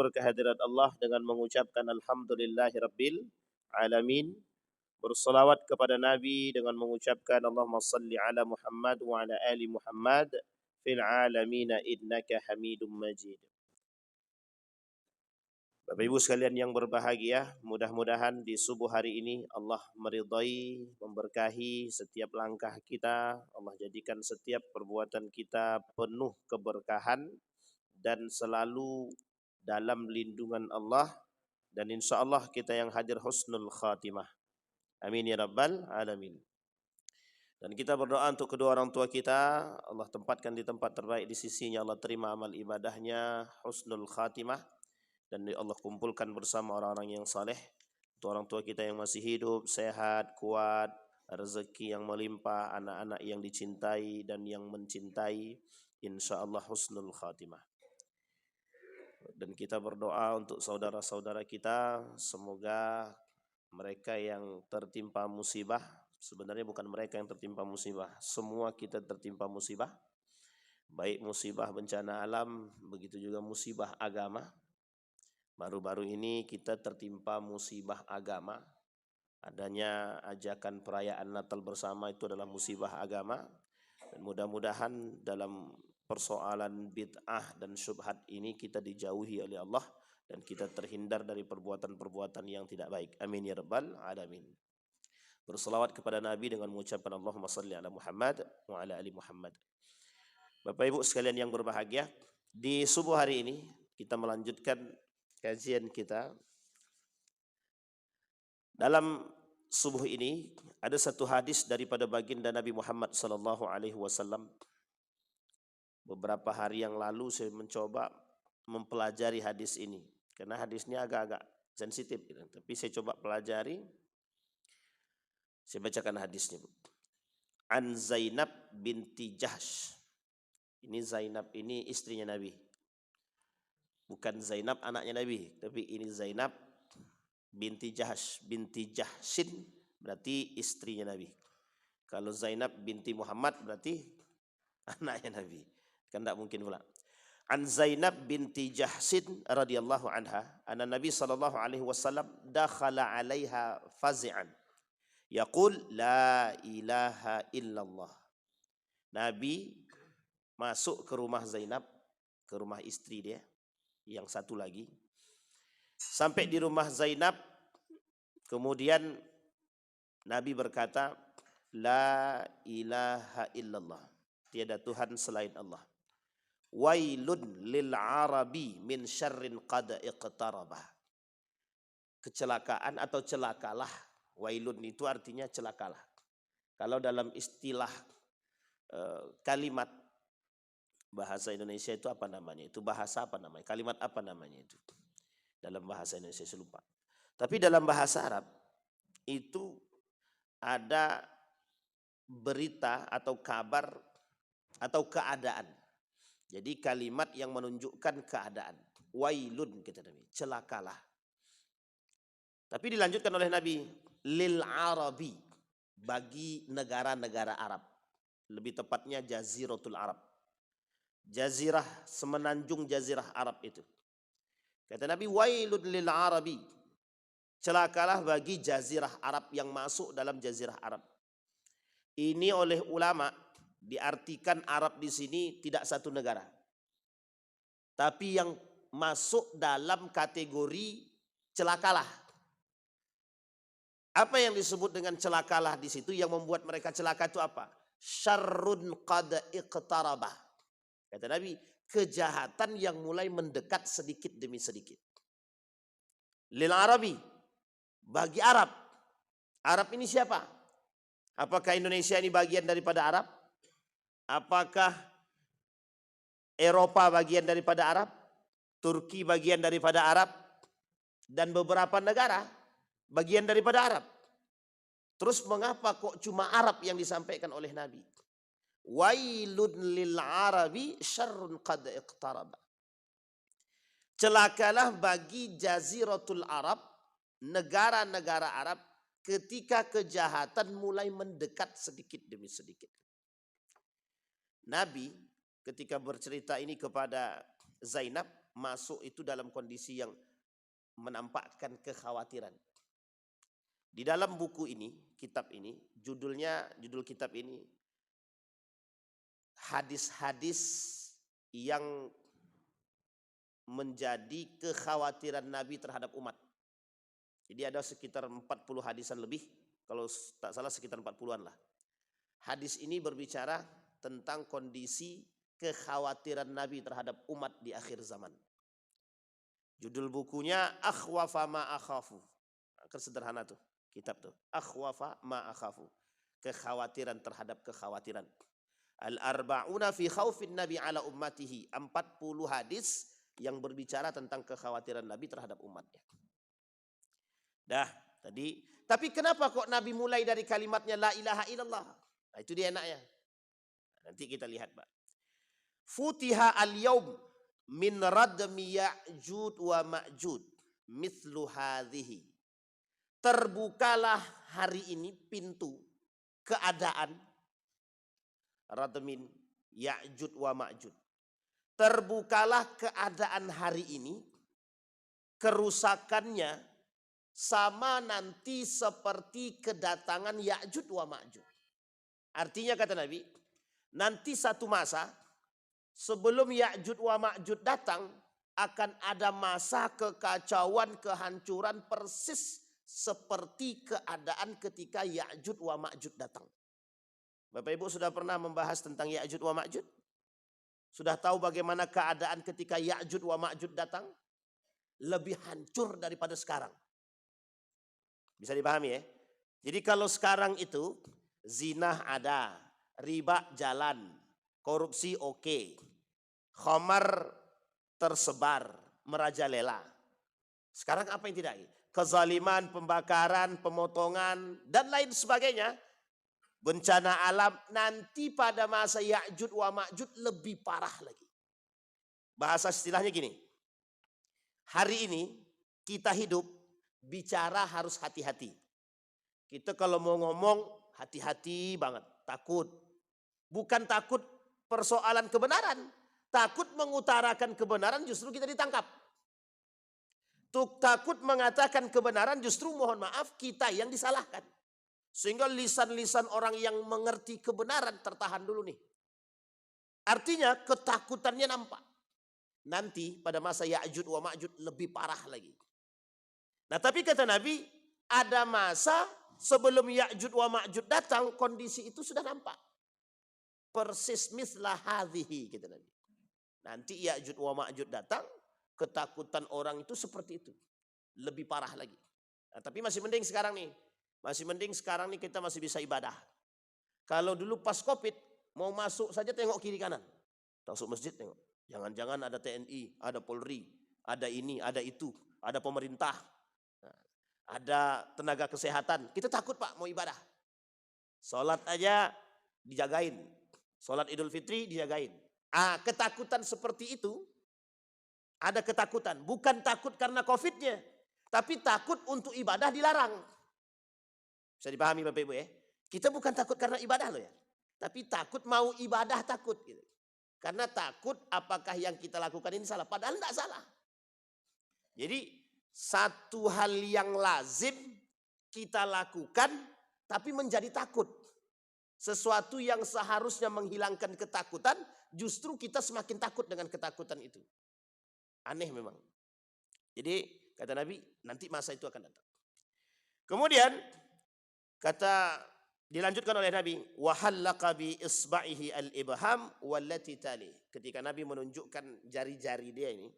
bersyukur kehadirat Allah dengan mengucapkan alhamdulillahirabbil alamin. Berselawat kepada Nabi dengan mengucapkan Allahumma salli ala Muhammad wa ala ali Muhammad fil alamin innaka Hamidum Majid. Bapak Ibu sekalian yang berbahagia, mudah-mudahan di subuh hari ini Allah meridai, memberkahi setiap langkah kita. Allah jadikan setiap perbuatan kita penuh keberkahan dan selalu dalam lindungan Allah. Dan insya Allah kita yang hadir husnul khatimah. Amin ya rabbal alamin. Dan kita berdoa untuk kedua orang tua kita, Allah tempatkan di tempat terbaik di sisinya, Allah terima amal ibadahnya, husnul khatimah. Dan Allah kumpulkan bersama orang-orang yang saleh. Untuk orang tua kita yang masih hidup, sehat, kuat, rezeki yang melimpah, anak-anak yang dicintai dan yang mencintai, insya Allah husnul khatimah. Dan kita berdoa untuk saudara-saudara kita, semoga mereka yang tertimpa musibah, sebenarnya bukan mereka yang tertimpa musibah, semua kita tertimpa musibah, baik musibah bencana alam, begitu juga musibah agama. Baru-baru ini kita tertimpa musibah agama, adanya ajakan perayaan Natal bersama itu adalah musibah agama. Dan mudah-mudahan dalam persoalan bid'ah dan syubhat ini kita dijauhi oleh Allah dan kita terhindar dari perbuatan-perbuatan yang tidak baik. Amin ya rabbal alamin. Berselawat kepada Nabi dengan mengucapkan Allahumma salli ala Muhammad wa ala ali Muhammad. Bapak Ibu sekalian yang berbahagia, di subuh hari ini kita melanjutkan kajian kita. Dalam subuh ini ada satu hadis daripada baginda Nabi Muhammad SAW. Beberapa hari yang lalu saya mencoba mempelajari hadis ini karena hadisnya agak-agak sensitif, tapi saya coba pelajari. Saya bacakan hadisnya. An Zainab binti Jahsh. Ini Zainab ini istrinya Nabi. Bukan Zainab anaknya Nabi, tapi ini Zainab binti Jahsh. Binti Jahshin berarti istrinya Nabi. Kalau Zainab binti Muhammad berarti anaknya Nabi. Kan tak mungkin pula. An Zainab binti Jahshin radhiyallahu anha, anna Nabi sallallahu alaihi wasallam dakhala 'alaiha fazi'an. Yaqul la ilaha illallah. Nabi masuk ke rumah Zainab, ke rumah istri dia yang satu lagi. Sampai di rumah Zainab, kemudian Nabi berkata, la ilaha illallah. Tiada Tuhan selain Allah. Wailun lil arabi min syarrin qad iqtarabah. Kecelakaan atau celakalah. Wailun itu artinya celakalah. Kalau dalam istilah kalimat bahasa Indonesia itu apa namanya? Itu bahasa apa namanya? Kalimat apa namanya itu? Dalam bahasa Indonesia saya lupa. Tapi dalam bahasa Arab itu ada berita atau kabar atau keadaan. Jadi kalimat yang menunjukkan keadaan. Wailun kita Nabi, celakalah. Tapi dilanjutkan oleh Nabi, lil arabi, bagi negara-negara Arab. Lebih tepatnya Jaziratul Arab. Jazirah, semenanjung Jazirah Arab itu. Kata Nabi, wailun lil arabi, celakalah bagi Jazirah Arab yang masuk dalam Jazirah Arab. Ini oleh ulama diartikan Arab di sini tidak satu negara, tapi yang masuk dalam kategori celakalah. Apa yang disebut dengan celakalah di situ? Yang membuat mereka celaka itu apa? Syarrun qad iqtarabah. Kata Nabi, kejahatan yang mulai mendekat sedikit demi sedikit. Lil Arabi, bagi Arab. Arab ini siapa? Apakah Indonesia ini bagian daripada Arab? Apakah Eropa bagian daripada Arab? Turki bagian daripada Arab? Dan beberapa negara bagian daripada Arab. Terus mengapa kok cuma Arab yang disampaikan oleh Nabi? Wailun lil arabi syarrun qad iqtaraba. Celakalah bagi Jaziratul Arab, negara-negara Arab, ketika kejahatan mulai mendekat sedikit demi sedikit. Nabi ketika bercerita ini kepada Zainab masuk itu dalam kondisi yang menampakkan kekhawatiran. Di dalam buku ini, kitab ini, judul kitab ini hadis-hadis yang menjadi kekhawatiran Nabi terhadap umat. Jadi ada sekitar 40 hadisan lebih, kalau tak salah sekitar 40-an lah. Hadis ini berbicara tentang kondisi kekhawatiran Nabi terhadap umat di akhir zaman. Judul bukunya Akhwafa ma akhafu. Sederhana tuh kitab tuh. Akhwafa ma akhafu. Kekhawatiran terhadap kekhawatiran. Al-arba'una fi khaufin Nabi ala ummatihi. 40 hadis yang berbicara tentang kekhawatiran Nabi terhadap umatnya. Dah, tadi. Tapi kenapa kok Nabi mulai dari kalimatnya la ilaha illallah? Nah, itu dia enaknya. Nanti kita lihat, Pak. Futiha al-yaum min radmi ya'jud wa ma'jud mithlu hadhihi. Terbukalah hari ini pintu keadaan radmin ya'jud wa ma'jud. Terbukalah keadaan hari ini, kerusakannya sama nanti seperti kedatangan Ya'jud wa Ma'jud. Artinya kata Nabi, nanti satu masa sebelum Ya'jud wa Ma'jud datang akan ada masa kekacauan, kehancuran persis seperti keadaan ketika Ya'jud wa Ma'jud datang. Bapak Ibu sudah pernah membahas tentang Ya'jud wa Ma'jud? Sudah tahu bagaimana keadaan ketika Ya'jud wa Ma'jud datang? Lebih hancur daripada sekarang. Bisa dipahami ya? Jadi kalau sekarang itu zina ada, riba jalan, korupsi oke, khamar tersebar, merajalela. Sekarang apa yang tidak? Kezaliman, pembakaran, pemotongan, dan lain sebagainya. Bencana alam nanti pada masa Ya'jud wa Ma'jud lebih parah lagi. Bahasa istilahnya gini. Hari ini kita hidup bicara harus hati-hati. Kita kalau mau ngomong hati-hati banget, takut. Bukan takut persoalan kebenaran, takut mengutarakan kebenaran justru kita ditangkap. Takut mengatakan kebenaran justru mohon maaf kita yang disalahkan. Sehingga lisan-lisan orang yang mengerti kebenaran tertahan dulu nih. Artinya ketakutannya nampak. Nanti pada masa Ya'jud wa Ma'jud lebih parah lagi. Nah tapi kata Nabi, ada masa sebelum Ya'jud wa Ma'jud datang, kondisi itu sudah nampak. Persis mislah hadhihi, kata Nabi. Nanti Ya'jud wa Ma'jud datang, ketakutan orang itu seperti itu. Lebih parah lagi. Nah, tapi masih mending sekarang nih. Masih mending sekarang nih kita masih bisa ibadah. Kalau dulu pas Covid, mau masuk saja tengok kiri kanan. Masuk masjid tengok. Jangan-jangan ada TNI, ada Polri, ada ini, ada itu, ada pemerintah. Ada tenaga kesehatan, kita takut Pak mau ibadah. Sholat aja dijagain. Sholat Idul Fitri dijagain. Ketakutan seperti itu, ada ketakutan. Bukan takut karena Covid-nya, tapi takut untuk ibadah dilarang. Bisa dipahami Bapak Ibu ya. Kita bukan takut karena ibadah loh ya. Tapi takut mau ibadah takut. Gitu. Karena takut apakah yang kita lakukan ini salah. Padahal tidak salah. Jadi satu hal yang lazim kita lakukan tapi menjadi takut. Sesuatu yang seharusnya menghilangkan ketakutan justru kita semakin takut dengan ketakutan itu. Aneh memang. Jadi kata Nabi nanti masa itu akan datang. Kemudian dilanjutkan oleh Nabi wa halaqa bi isba'ihi al-ibham wallati tali. Ketika Nabi menunjukkan jari-jari dia ini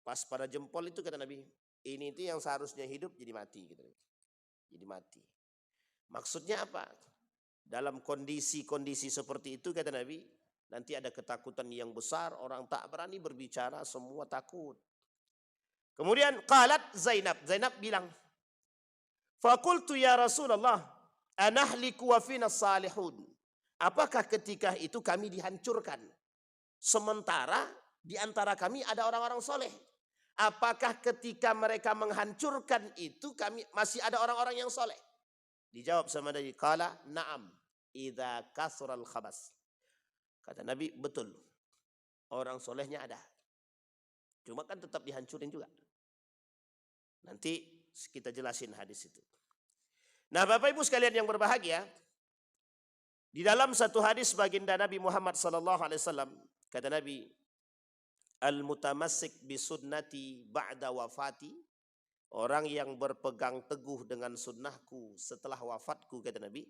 pas pada jempol itu kata Nabi ini itu yang seharusnya hidup jadi mati gitu. Jadi mati. Maksudnya apa? Dalam kondisi-kondisi seperti itu kata Nabi, nanti ada ketakutan yang besar, orang tak berani berbicara, semua takut. Kemudian qalat Zainab bilang, "Faqultu ya Rasulullah, anahliku wa fina salihun." Apakah ketika itu kami dihancurkan? Sementara di antara kami ada orang-orang soleh. Apakah ketika mereka menghancurkan itu kami masih ada orang-orang yang soleh? Dijawab sama Nabi, qala na'am idza kasral khabas. Kata Nabi, betul. Orang solehnya ada. Cuma kan tetap dihancurin juga. Nanti kita jelasin hadis itu. Nah Bapak Ibu sekalian yang berbahagia, di dalam satu hadis baginda Nabi Muhammad SAW, kata Nabi, al-mutamassik bisunnati ba'da wafati, orang yang berpegang teguh dengan sunnahku setelah wafatku, kata Nabi.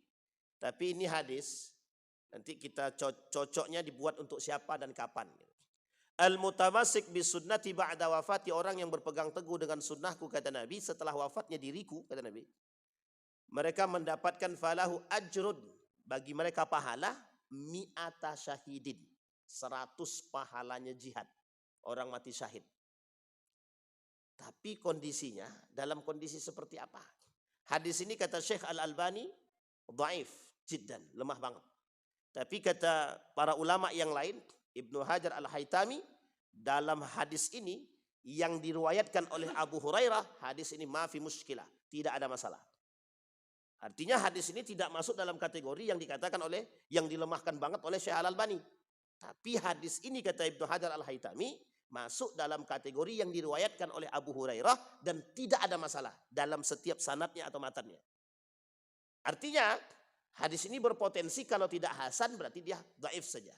Tapi ini hadis, nanti kita cocoknya dibuat untuk siapa dan kapan. Al-mutamassik bisunnati ba'da wafati, orang yang berpegang teguh dengan sunnahku, kata Nabi, setelah wafatnya diriku, kata Nabi. Mereka mendapatkan falahu ajrun, bagi mereka pahala mi'ata syahidin, 100 pahalanya jihad, orang mati syahid. Tapi kondisinya dalam kondisi seperti apa? Hadis ini kata Syekh Al-Albani dhaif jiddan, lemah banget. Tapi kata para ulama yang lain, Ibnu Hajar Al-Haytami, dalam hadis ini yang diriwayatkan oleh Abu Hurairah, hadis ini ma fi muskilah, tidak ada masalah. Artinya hadis ini tidak masuk dalam kategori yang dikatakan oleh, yang dilemahkan banget oleh Syekh Al-Albani. Tapi hadis ini kata Ibnu Hajar Al-Haytami masuk dalam kategori yang diriwayatkan oleh Abu Hurairah dan tidak ada masalah dalam setiap sanadnya atau matannya. Artinya hadis ini berpotensi kalau tidak hasan berarti dia dhaif saja.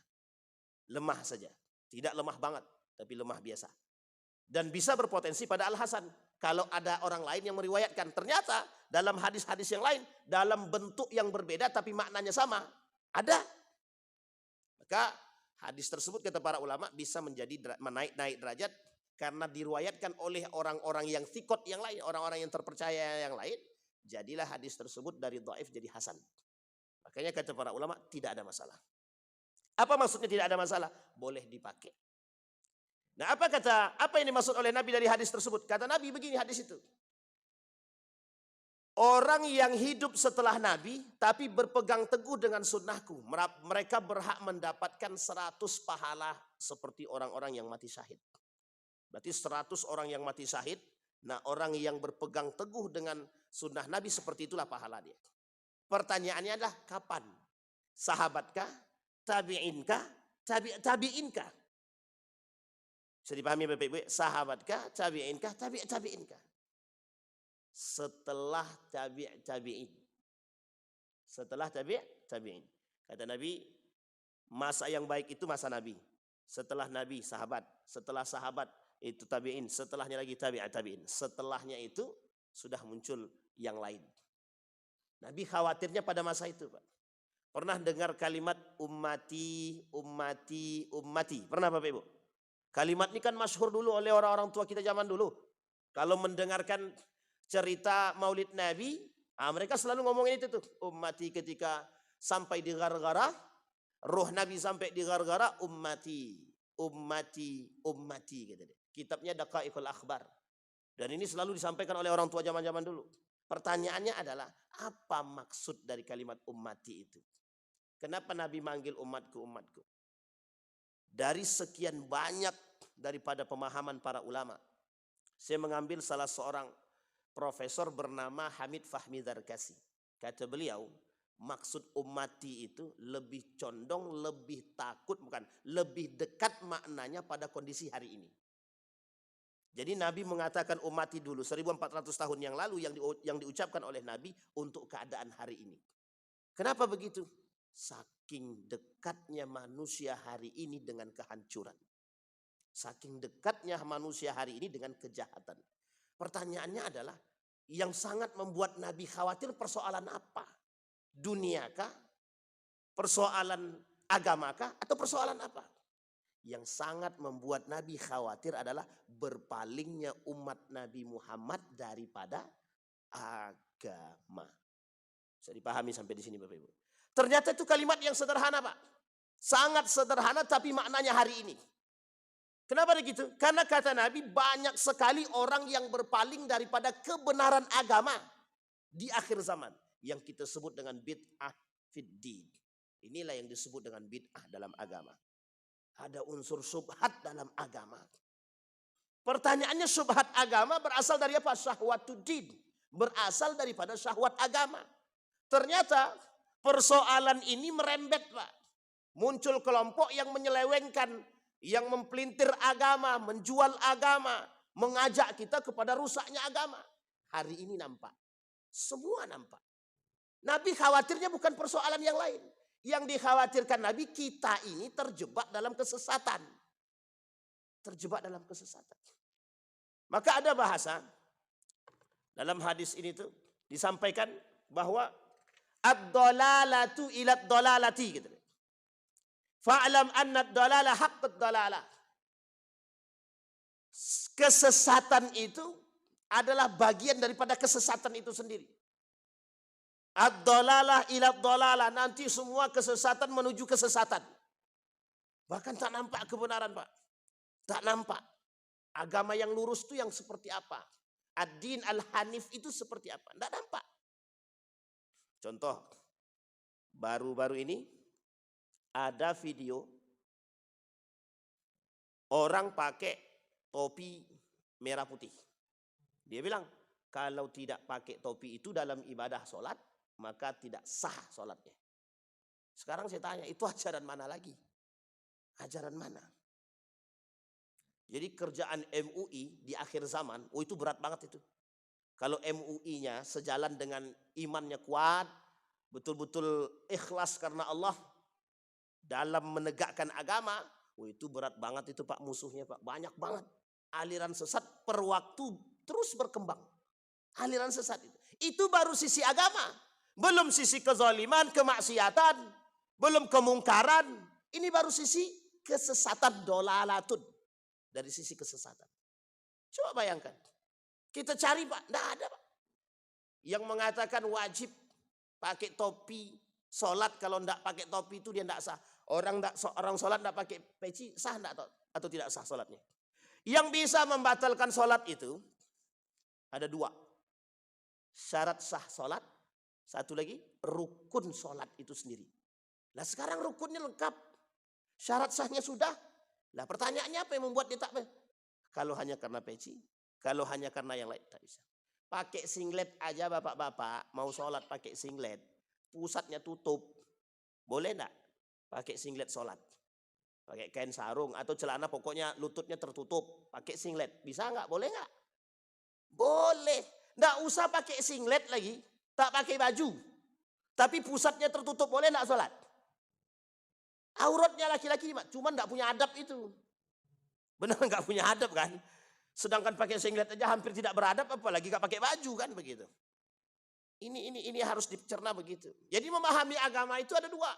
Lemah saja. Tidak lemah banget, tapi lemah biasa. Dan bisa berpotensi pada al-hasan. Kalau ada orang lain yang meriwayatkan, ternyata dalam hadis-hadis yang lain, dalam bentuk yang berbeda tapi maknanya sama, ada. Maka hadis tersebut kata para ulama bisa menjadi naik derajat karena diriwayatkan oleh orang-orang yang thiqat yang lain, orang-orang yang terpercaya yang lain, jadilah hadis tersebut dari dhaif jadi hasan. Makanya kata para ulama tidak ada masalah. Apa maksudnya tidak ada masalah? Boleh dipakai. Nah, apa yang dimaksud oleh Nabi dari hadis tersebut? Kata Nabi begini hadis itu. Orang yang hidup setelah Nabi tapi berpegang teguh dengan sunnahku, mereka berhak mendapatkan 100 pahala seperti orang-orang yang mati syahid. Berarti 100 orang yang mati syahid, nah orang yang berpegang teguh dengan sunnah Nabi seperti itulah pahala dia. Pertanyaannya adalah kapan? Sahabatkah? Tabi'inkah? Tabi'inkah? Bisa dipahami Bapak Ibu? Sahabatkah? Tabi'inkah? Tabi'inkah? Setelah tabi'in. Setelah tabi'in. Kata Nabi, masa yang baik itu masa Nabi. Setelah Nabi, sahabat. Setelah sahabat, itu tabi'in. Setelahnya lagi tabi'in. Setelahnya itu sudah muncul yang lain. Nabi khawatirnya pada masa itu, Pak. Pernah dengar kalimat ummati, ummati, ummati? Pernah Bapak Ibu? Kalimat ini kan masyhur dulu oleh orang-orang tua kita zaman dulu. Kalau mendengarkan cerita Maulid Nabi, mereka selalu ngomongin itu tuh. Ummati, ketika sampai di gara-gara, roh Nabi sampai di gara-gara, ummati, ummati, ummati. Gitu deh. Kitabnya Daqaiqul Akhbar. Dan ini selalu disampaikan oleh orang tua zaman-zaman dulu. Pertanyaannya adalah, apa maksud dari kalimat ummati itu? Kenapa Nabi manggil umatku, umatku? Dari sekian banyak daripada pemahaman para ulama, saya mengambil salah seorang profesor bernama Hamid Fahmi Dzarkasi. Kata beliau, maksud ummati itu lebih condong, lebih takut, bukan, lebih dekat maknanya pada kondisi hari ini. Jadi Nabi mengatakan ummati dulu 1400 tahun yang lalu yang diucapkan oleh Nabi untuk keadaan hari ini. Kenapa begitu? Saking dekatnya manusia hari ini dengan kehancuran. Saking dekatnya manusia hari ini dengan kejahatan. Pertanyaannya adalah, yang sangat membuat Nabi khawatir persoalan apa? Duniakah? Persoalan agamakah? Atau persoalan apa? Yang sangat membuat Nabi khawatir adalah berpalingnya umat Nabi Muhammad daripada agama. Bisa dipahami sampai di sini Bapak Ibu. Ternyata itu kalimat yang sederhana Pak. Sangat sederhana tapi maknanya hari ini. Kenapa begitu? Karena kata Nabi banyak sekali orang yang berpaling daripada kebenaran agama di akhir zaman. Yang kita sebut dengan bid'ah fiddin. Inilah yang disebut dengan bid'ah dalam agama. Ada unsur syubhat dalam agama. Pertanyaannya syubhat agama berasal dari apa? Syahwatuddin. Berasal daripada syahwat agama. Ternyata persoalan ini merembet Pak. Muncul kelompok yang menyelewengkan yang mempelintir agama, menjual agama, mengajak kita kepada rusaknya agama. Hari ini nampak. Semua nampak. Nabi khawatirnya bukan persoalan yang lain. Yang dikhawatirkan Nabi, kita ini terjebak dalam kesesatan. Terjebak dalam kesesatan. Maka ada bahasa dalam hadis ini tuh disampaikan bahwa ad-dalalatu ila ad-dalalati gitu. Fa'lam anna ad-dalalah haqqud dalalah. Kesesatan itu adalah bagian daripada kesesatan itu sendiri. Ad-dalalah ila ad-dalalah, nanti semua kesesatan menuju kesesatan. Bahkan tak nampak kebenaran, Pak. Tak nampak. Agama yang lurus itu yang seperti apa? Ad-din al-hanif itu seperti apa? Tidak nampak. Contoh, baru-baru ini ada video orang pakai topi merah putih. Dia bilang, kalau tidak pakai topi itu dalam ibadah sholat, maka tidak sah sholatnya. Sekarang saya tanya, itu ajaran mana lagi? Ajaran mana? Jadi kerjaan MUI di akhir zaman, itu berat banget itu. Kalau MUI-nya sejalan dengan imannya kuat, betul-betul ikhlas karena Allah dalam menegakkan agama, itu berat banget itu Pak, musuhnya Pak. Banyak banget. Aliran sesat per waktu terus berkembang. Aliran sesat itu. Itu baru sisi agama. Belum sisi kezaliman, kemaksiatan, belum kemungkaran. Ini baru sisi kesesatan, dolalatun. Dari sisi kesesatan. Coba bayangkan. Kita cari Pak, tidak ada Pak. Yang mengatakan wajib pakai topi, sholat kalau tidak pakai topi itu dia tidak sah. Orang sholat tidak pakai peci, sah tidak atau tidak sah sholatnya. Yang bisa membatalkan sholat itu ada dua. Syarat sah sholat, satu lagi rukun sholat itu sendiri. Nah sekarang rukunnya lengkap. Syarat sahnya sudah. Nah pertanyaannya apa yang membuat dia tak? Kalau hanya karena peci, kalau hanya karena yang lain tak bisa. Pakai singlet aja bapak-bapak, mau sholat pakai singlet, pusatnya tutup, boleh enggak? Pakai singlet sholat, pakai kain sarung atau celana pokoknya lututnya tertutup, pakai singlet, bisa enggak? Boleh enggak? Boleh, enggak usah pakai singlet lagi, tak pakai baju, tapi pusatnya tertutup, boleh enggak sholat? Auratnya laki-laki, cuma enggak punya adab itu. Benar enggak punya adab kan? Sedangkan pakai singlet aja hampir tidak beradab, apalagi enggak pakai baju kan begitu. Ini harus dicerna begitu. Jadi memahami agama itu ada dua.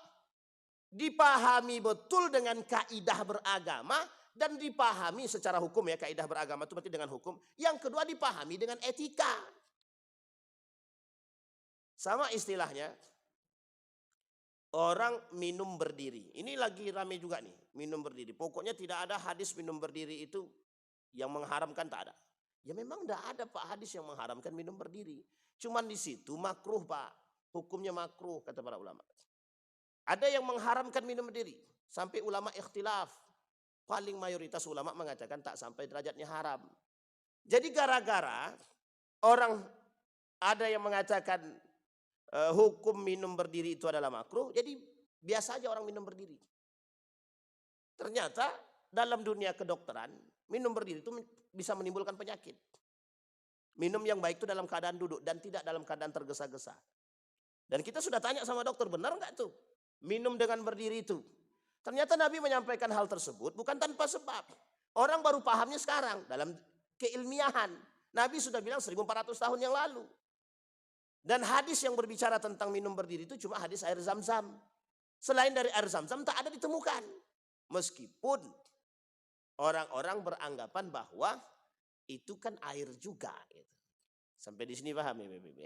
Dipahami betul dengan kaidah beragama dan dipahami secara hukum ya, kaidah beragama itu berarti dengan hukum. Yang kedua dipahami dengan etika. Sama istilahnya orang minum berdiri. Ini lagi rame juga nih, minum berdiri. Pokoknya tidak ada hadis minum berdiri itu yang mengharamkan, tak ada. Ya memang tidak ada Pak hadis yang mengharamkan minum berdiri. Cuman di situ makruh Pak. Hukumnya makruh kata para ulama. Ada yang mengharamkan minum berdiri. Sampai ulama ikhtilaf. Paling mayoritas ulama mengatakan tak sampai derajatnya haram. Jadi gara-gara orang ada yang mengatakan hukum minum berdiri itu adalah makruh. Jadi biasa aja orang minum berdiri. Ternyata dalam dunia kedokteran, minum berdiri itu bisa menimbulkan penyakit. Minum yang baik itu dalam keadaan duduk dan tidak dalam keadaan tergesa-gesa. Dan kita sudah tanya sama dokter, benar enggak tuh minum dengan berdiri itu? Ternyata Nabi menyampaikan hal tersebut bukan tanpa sebab. Orang baru pahamnya sekarang dalam keilmiahan. Nabi sudah bilang 1400 tahun yang lalu. Dan hadis yang berbicara tentang minum berdiri itu cuma hadis air zam-zam. Selain dari air zam-zam tak ada ditemukan. Meskipun orang-orang beranggapan bahwa itu kan air juga. Sampai di sini paham ya BBB.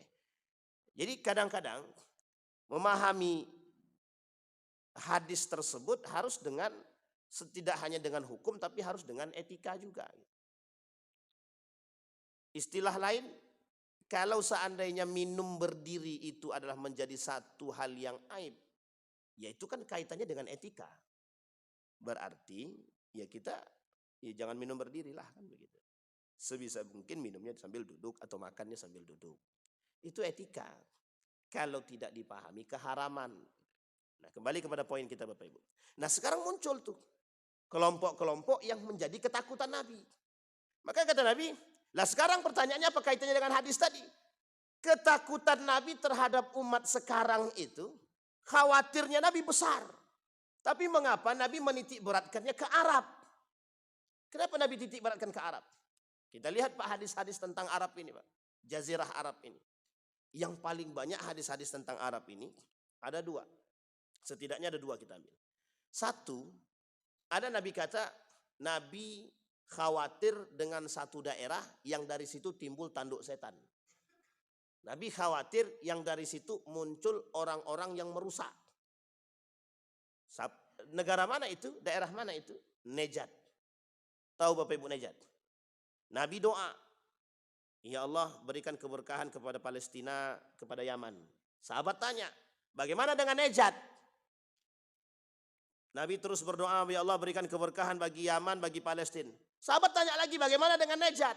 Jadi kadang-kadang memahami hadis tersebut harus dengan tidak hanya dengan hukum tapi harus dengan etika juga. Istilah lain, kalau seandainya minum berdiri itu adalah menjadi satu hal yang aib, ya itu kan kaitannya dengan etika. Berarti ya kita ya jangan minum berdiri lah kan begitu. Sebisa mungkin minumnya sambil duduk atau makannya sambil duduk. Itu etika. Kalau tidak dipahami keharaman. Nah kembali kepada poin kita Bapak Ibu. Nah sekarang muncul tuh kelompok-kelompok yang menjadi ketakutan Nabi. Maka kata Nabi, lah sekarang pertanyaannya apa kaitannya dengan hadis tadi? Ketakutan Nabi terhadap umat sekarang itu, khawatirnya Nabi besar. Tapi mengapa Nabi menitik beratkannya ke Arab? Kenapa Nabi titik beratkan ke Arab? Kita lihat Pak hadis-hadis tentang Arab ini Pak. Jazirah Arab ini. Yang paling banyak hadis-hadis tentang Arab ini ada dua. Setidaknya ada dua kita ambil. Satu, ada Nabi kata, Nabi khawatir dengan satu daerah yang dari situ timbul tanduk setan. Nabi khawatir yang dari situ muncul orang-orang yang merusak. Negara mana itu? Daerah mana itu? Nejat. Tahu Bapak Ibu Nejat? Nabi doa, ya Allah berikan keberkahan kepada Palestina, kepada Yaman. Sahabat tanya, bagaimana dengan Nejat? Nabi terus berdoa, ya Allah berikan keberkahan bagi Yaman, bagi Palestina. Sahabat tanya lagi, bagaimana dengan Nejat?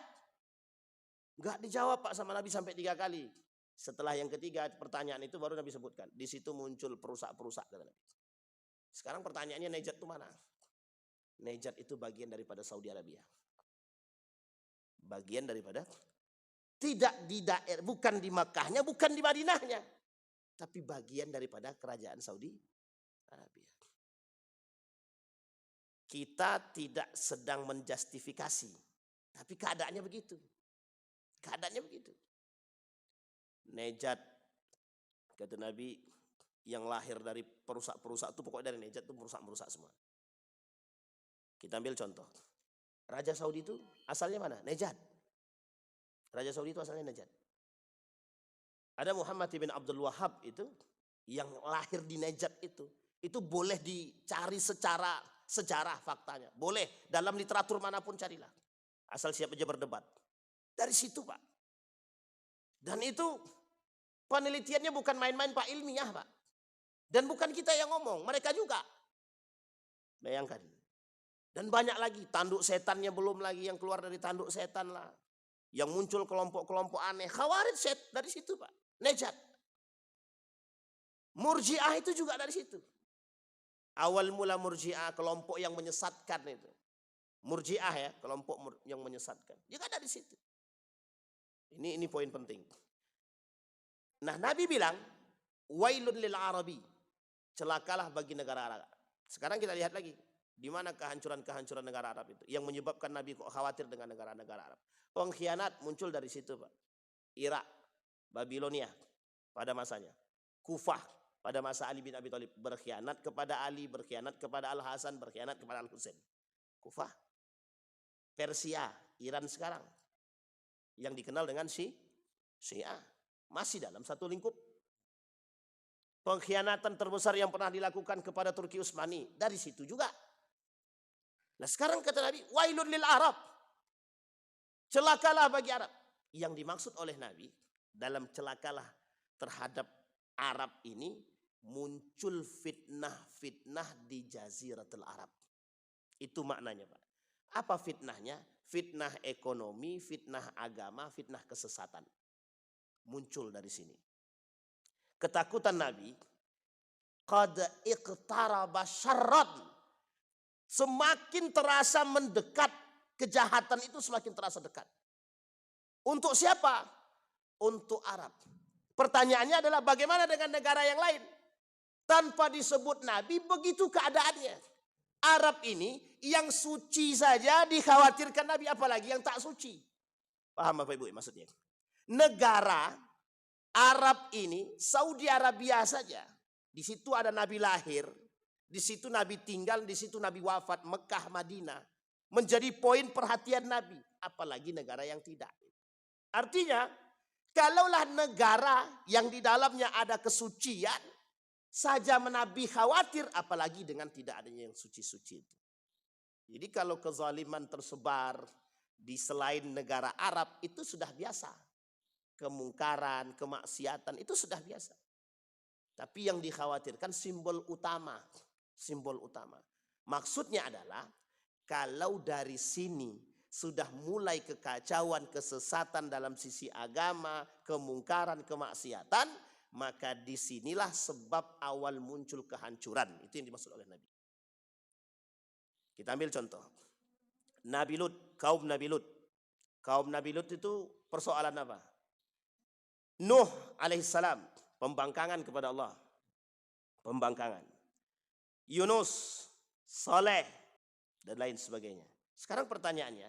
Enggak dijawab Pak sama Nabi sampai 3 kali. Setelah yang ketiga pertanyaan itu baru Nabi sebutkan. Di situ muncul perusak-perusak. Sekarang pertanyaannya Nejat itu mana? Nejat itu bagian daripada Saudi Arabia. Bagian daripada, tidak di daerah, bukan di Makkahnya, bukan di Madinahnya. Tapi bagian daripada kerajaan Saudi Arabia. Kita tidak sedang menjustifikasi, tapi keadaannya begitu. Keadaannya begitu. Nejat, kata Nabi, yang lahir dari perusak-perusak itu, pokoknya dari Nejat itu merusak-merusak semua. Kita ambil contoh. Raja Saudi itu asalnya mana? Nejat. Raja Saudi itu asalnya Nejat. Ada Muhammad bin Abdul Wahab itu, yang lahir di Nejat itu boleh dicari secara sejarah faktanya. Boleh, dalam literatur manapun carilah. Asal siap aja berdebat. Dari situ Pak. Dan itu penelitiannya bukan main-main Pak, ilmiah Pak. Dan bukan kita yang ngomong, mereka juga. Bayangkan. Dan banyak lagi, tanduk setannya belum lagi yang keluar dari tanduk setan lah. Yang muncul kelompok-kelompok aneh. Khawarij dari situ Pak. Nejat. Murji'ah itu juga dari situ. Awal mula Murji'ah, kelompok yang menyesatkan itu. Murji'ah ya, kelompok yang menyesatkan. Juga dari situ. Ini poin penting. Nah Nabi bilang, wailun lil arabi. Celakalah bagi negara Arab. Sekarang kita lihat lagi. Di mana kehancuran-kehancuran negara Arab itu. Yang menyebabkan Nabi kok khawatir dengan negara-negara Arab. Pengkhianat muncul dari situ Pak. Irak, Babilonia pada masanya. Kufah pada masa Ali bin Abi Thalib. Berkhianat kepada Ali, berkhianat kepada Al-Hasan, berkhianat kepada Al-Husain. Kufah. Persia, Iran sekarang. Yang dikenal dengan Syiah. Masih dalam satu lingkup. Pengkhianatan terbesar yang pernah dilakukan kepada Turki Utsmani. Dari situ juga. Nah sekarang kata Nabi, wailun lil Arab. Celakalah bagi Arab. Yang dimaksud oleh Nabi, dalam celakalah terhadap Arab ini, muncul fitnah-fitnah di Jaziratul Arab. Itu maknanya Pak. Apa fitnahnya? Fitnah ekonomi, fitnah agama, fitnah kesesatan. Muncul dari sini. Ketakutan Nabi, qad iqtaraba syarran. Semakin terasa mendekat, kejahatan itu semakin terasa dekat. Untuk siapa? Untuk Arab. Pertanyaannya adalah bagaimana dengan negara yang lain? Tanpa disebut Nabi, begitu keadaannya. Arab ini yang suci saja dikhawatirkan Nabi, apalagi yang tak suci. Paham Bapak Ibu maksudnya? Negara Arab ini, Saudi Arabia saja. Di situ ada Nabi lahir. Di situ Nabi tinggal, di situ Nabi wafat, Mekah, Madinah. Menjadi poin perhatian Nabi. Apalagi negara yang tidak. Artinya, kalaulah negara yang di dalamnya ada kesucian, saja Nabi khawatir, apalagi dengan tidak adanya yang suci-suci itu. Jadi kalau kezaliman tersebar di selain negara Arab, itu sudah biasa. Kemungkaran, kemaksiatan, itu sudah biasa. Tapi yang dikhawatirkan simbol utama. Simbol utama. Maksudnya adalah kalau dari sini sudah mulai kekacauan, kesesatan dalam sisi agama, kemungkaran, kemaksiatan, maka disinilah sebab awal muncul kehancuran. Itu yang dimaksud oleh Nabi. Kita ambil contoh. Nabi Lut, kaum Nabi Lut. Kaum Nabi Lut itu persoalan apa? Nuh alaihissalam, pembangkangan kepada Allah. Pembangkangan. Yunus, Saleh, dan lain sebagainya. Sekarang pertanyaannya,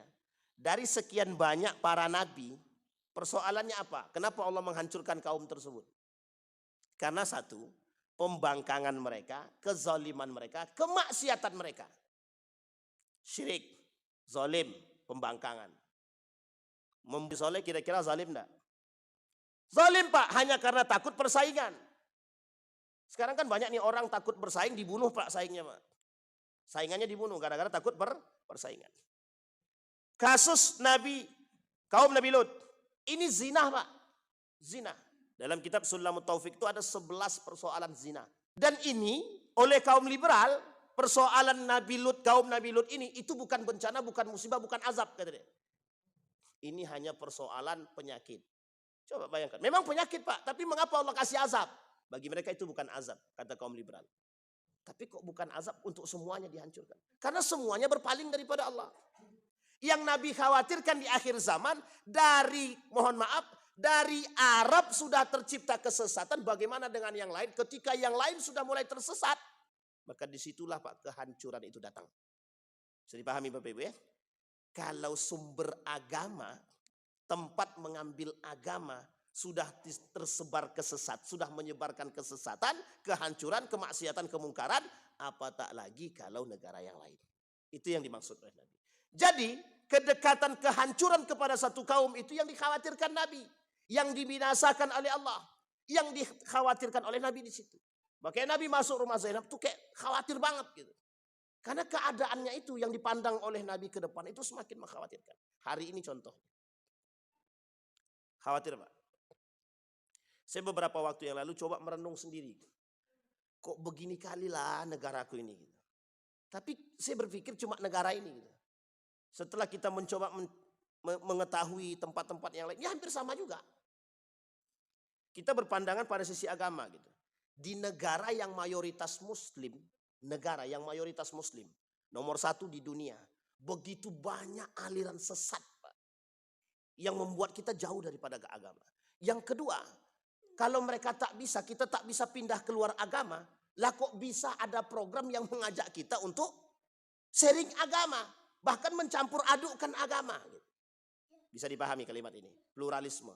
dari sekian banyak para nabi, persoalannya apa? Kenapa Allah menghancurkan kaum tersebut? Karena satu, pembangkangan mereka, kezaliman mereka, kemaksiatan mereka. Syirik, zalim, pembangkangan. Membunuh soleh kira-kira zalim enggak? Zalim Pak, hanya karena takut persaingan. Sekarang kan banyak nih orang takut bersaing, dibunuh Pak saingnya Pak. Saingannya dibunuh gara-gara takut persaingan. Kasus kaum Nabi Lut. Ini zina Pak. Zina. Dalam kitab Sulamut Taufik itu ada 11 persoalan zina. Dan ini oleh kaum liberal, persoalan Nabi Lut, kaum Nabi Lut ini, itu bukan bencana, bukan musibah, bukan azab. Kata dia. Ini hanya persoalan penyakit. Coba bayangkan. Memang penyakit Pak, tapi mengapa Allah kasih azab? Bagi mereka itu bukan azab, kata kaum liberal. Tapi kok bukan azab untuk semuanya dihancurkan? Karena semuanya berpaling daripada Allah. Yang Nabi khawatirkan di akhir zaman, mohon maaf, dari Arab sudah tercipta kesesatan, bagaimana dengan yang lain? Ketika yang lain sudah mulai tersesat, maka disitulah Pak kehancuran itu datang. Bisa dipahami Bapak Ibu ya? Kalau sumber agama, tempat mengambil agama, sudah tersebar sudah menyebarkan kesesatan, kehancuran, kemaksiatan, kemungkaran, apa tak lagi kalau negara yang lain. Itu yang dimaksud oleh Nabi. Jadi, kedekatan kehancuran kepada satu kaum itu yang dikhawatirkan Nabi. Yang dibinasakan oleh Allah. Yang dikhawatirkan oleh Nabi di situ. Makanya Nabi masuk rumah Zainab itu kayak khawatir banget gitu. Karena keadaannya itu yang dipandang oleh Nabi ke depan itu semakin mengkhawatirkan. Hari ini contoh. Khawatir Pak. Saya beberapa waktu yang lalu coba merenung sendiri. Kok begini kalilah negaraku ini. Tapi saya berpikir cuma negara ini. Setelah kita mencoba mengetahui tempat-tempat yang lain, ya hampir sama juga. Kita berpandangan pada sisi agama gitu. Di negara yang mayoritas muslim, nomor 1 di dunia, begitu banyak aliran sesat Pak, yang membuat kita jauh daripada agama. Yang kedua, kalau mereka kita tak bisa pindah keluar agama, lah kok bisa ada program yang mengajak kita untuk sharing agama, bahkan mencampur adukkan agama. Bisa dipahami kalimat ini, pluralisme.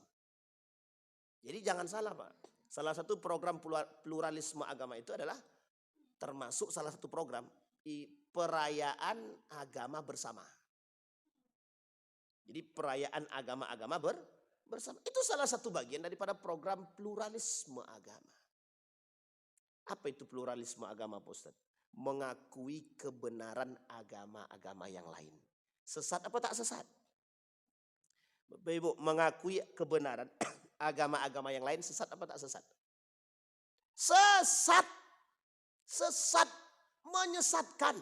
Jadi jangan salah Pak, salah satu program pluralisme agama itu adalah termasuk salah satu program perayaan agama bersama. Jadi perayaan agama-agama bersama. Itu salah satu bagian daripada program pluralisme agama. Apa itu pluralisme agama Pak Ustaz? Mengakui kebenaran agama-agama yang lain. Sesat apa tak sesat? Bapak Ibu, mengakui kebenaran agama-agama yang lain sesat apa tak sesat? Sesat. Sesat, menyesatkan.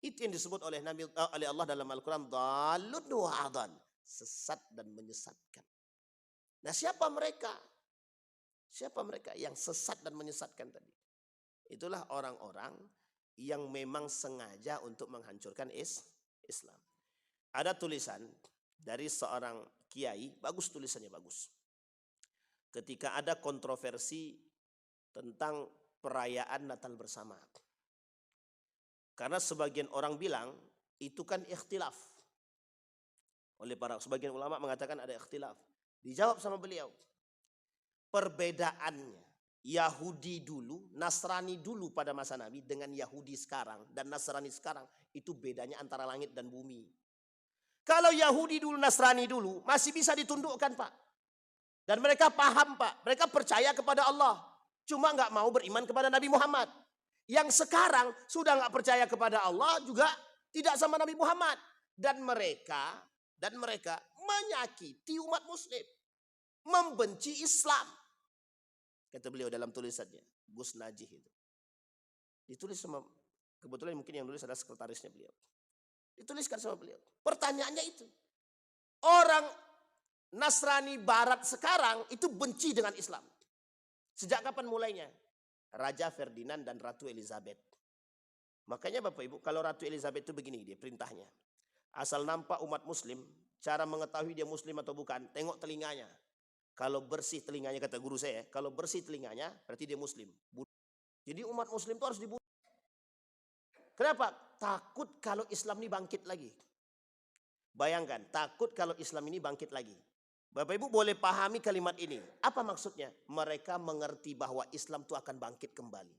Itu yang disebut oleh Allah dalam Al-Quran, dhalun wa adhan, sesat dan menyesatkan. Nah, siapa mereka? Siapa mereka yang sesat dan menyesatkan tadi? Itulah orang-orang yang memang sengaja untuk menghancurkan Islam. Ada tulisan dari seorang kiai, bagus tulisannya, bagus. Ketika ada kontroversi tentang perayaan Natal bersama. Karena sebagian orang bilang itu kan ikhtilaf. Sebagian ulama mengatakan ada ikhtilaf. Dijawab sama beliau. Perbedaannya Yahudi dulu, Nasrani dulu pada masa Nabi dengan Yahudi sekarang dan Nasrani sekarang itu bedanya antara langit dan bumi. Kalau Yahudi dulu, Nasrani dulu masih bisa ditundukkan Pak. Dan mereka paham Pak, mereka percaya kepada Allah. Cuma nggak mau beriman kepada Nabi Muhammad. Yang sekarang sudah nggak percaya kepada Allah juga tidak sama Nabi Muhammad. Dan mereka menyakiti umat muslim. Membenci Islam. Kata beliau dalam tulisannya. Gus Najih itu. Ditulis sama, kebetulan mungkin yang nulis adalah sekretarisnya beliau. Dituliskan sama beliau. Pertanyaannya itu. Orang Nasrani Barat sekarang itu benci dengan Islam. Sejak kapan mulainya? Raja Ferdinand dan Ratu Elizabeth. Makanya Bapak Ibu, kalau Ratu Elizabeth itu begini dia perintahnya. Asal nampak umat muslim, cara mengetahui dia muslim atau bukan, tengok telinganya. Kalau bersih telinganya, kata guru saya, kalau bersih telinganya berarti dia muslim. Jadi umat muslim itu harus dibunuh. Kenapa? Takut kalau Islam ini bangkit lagi. Bayangkan, takut kalau Islam ini bangkit lagi. Bapak Ibu boleh pahami kalimat ini. Apa maksudnya? Mereka mengerti bahwa Islam itu akan bangkit kembali.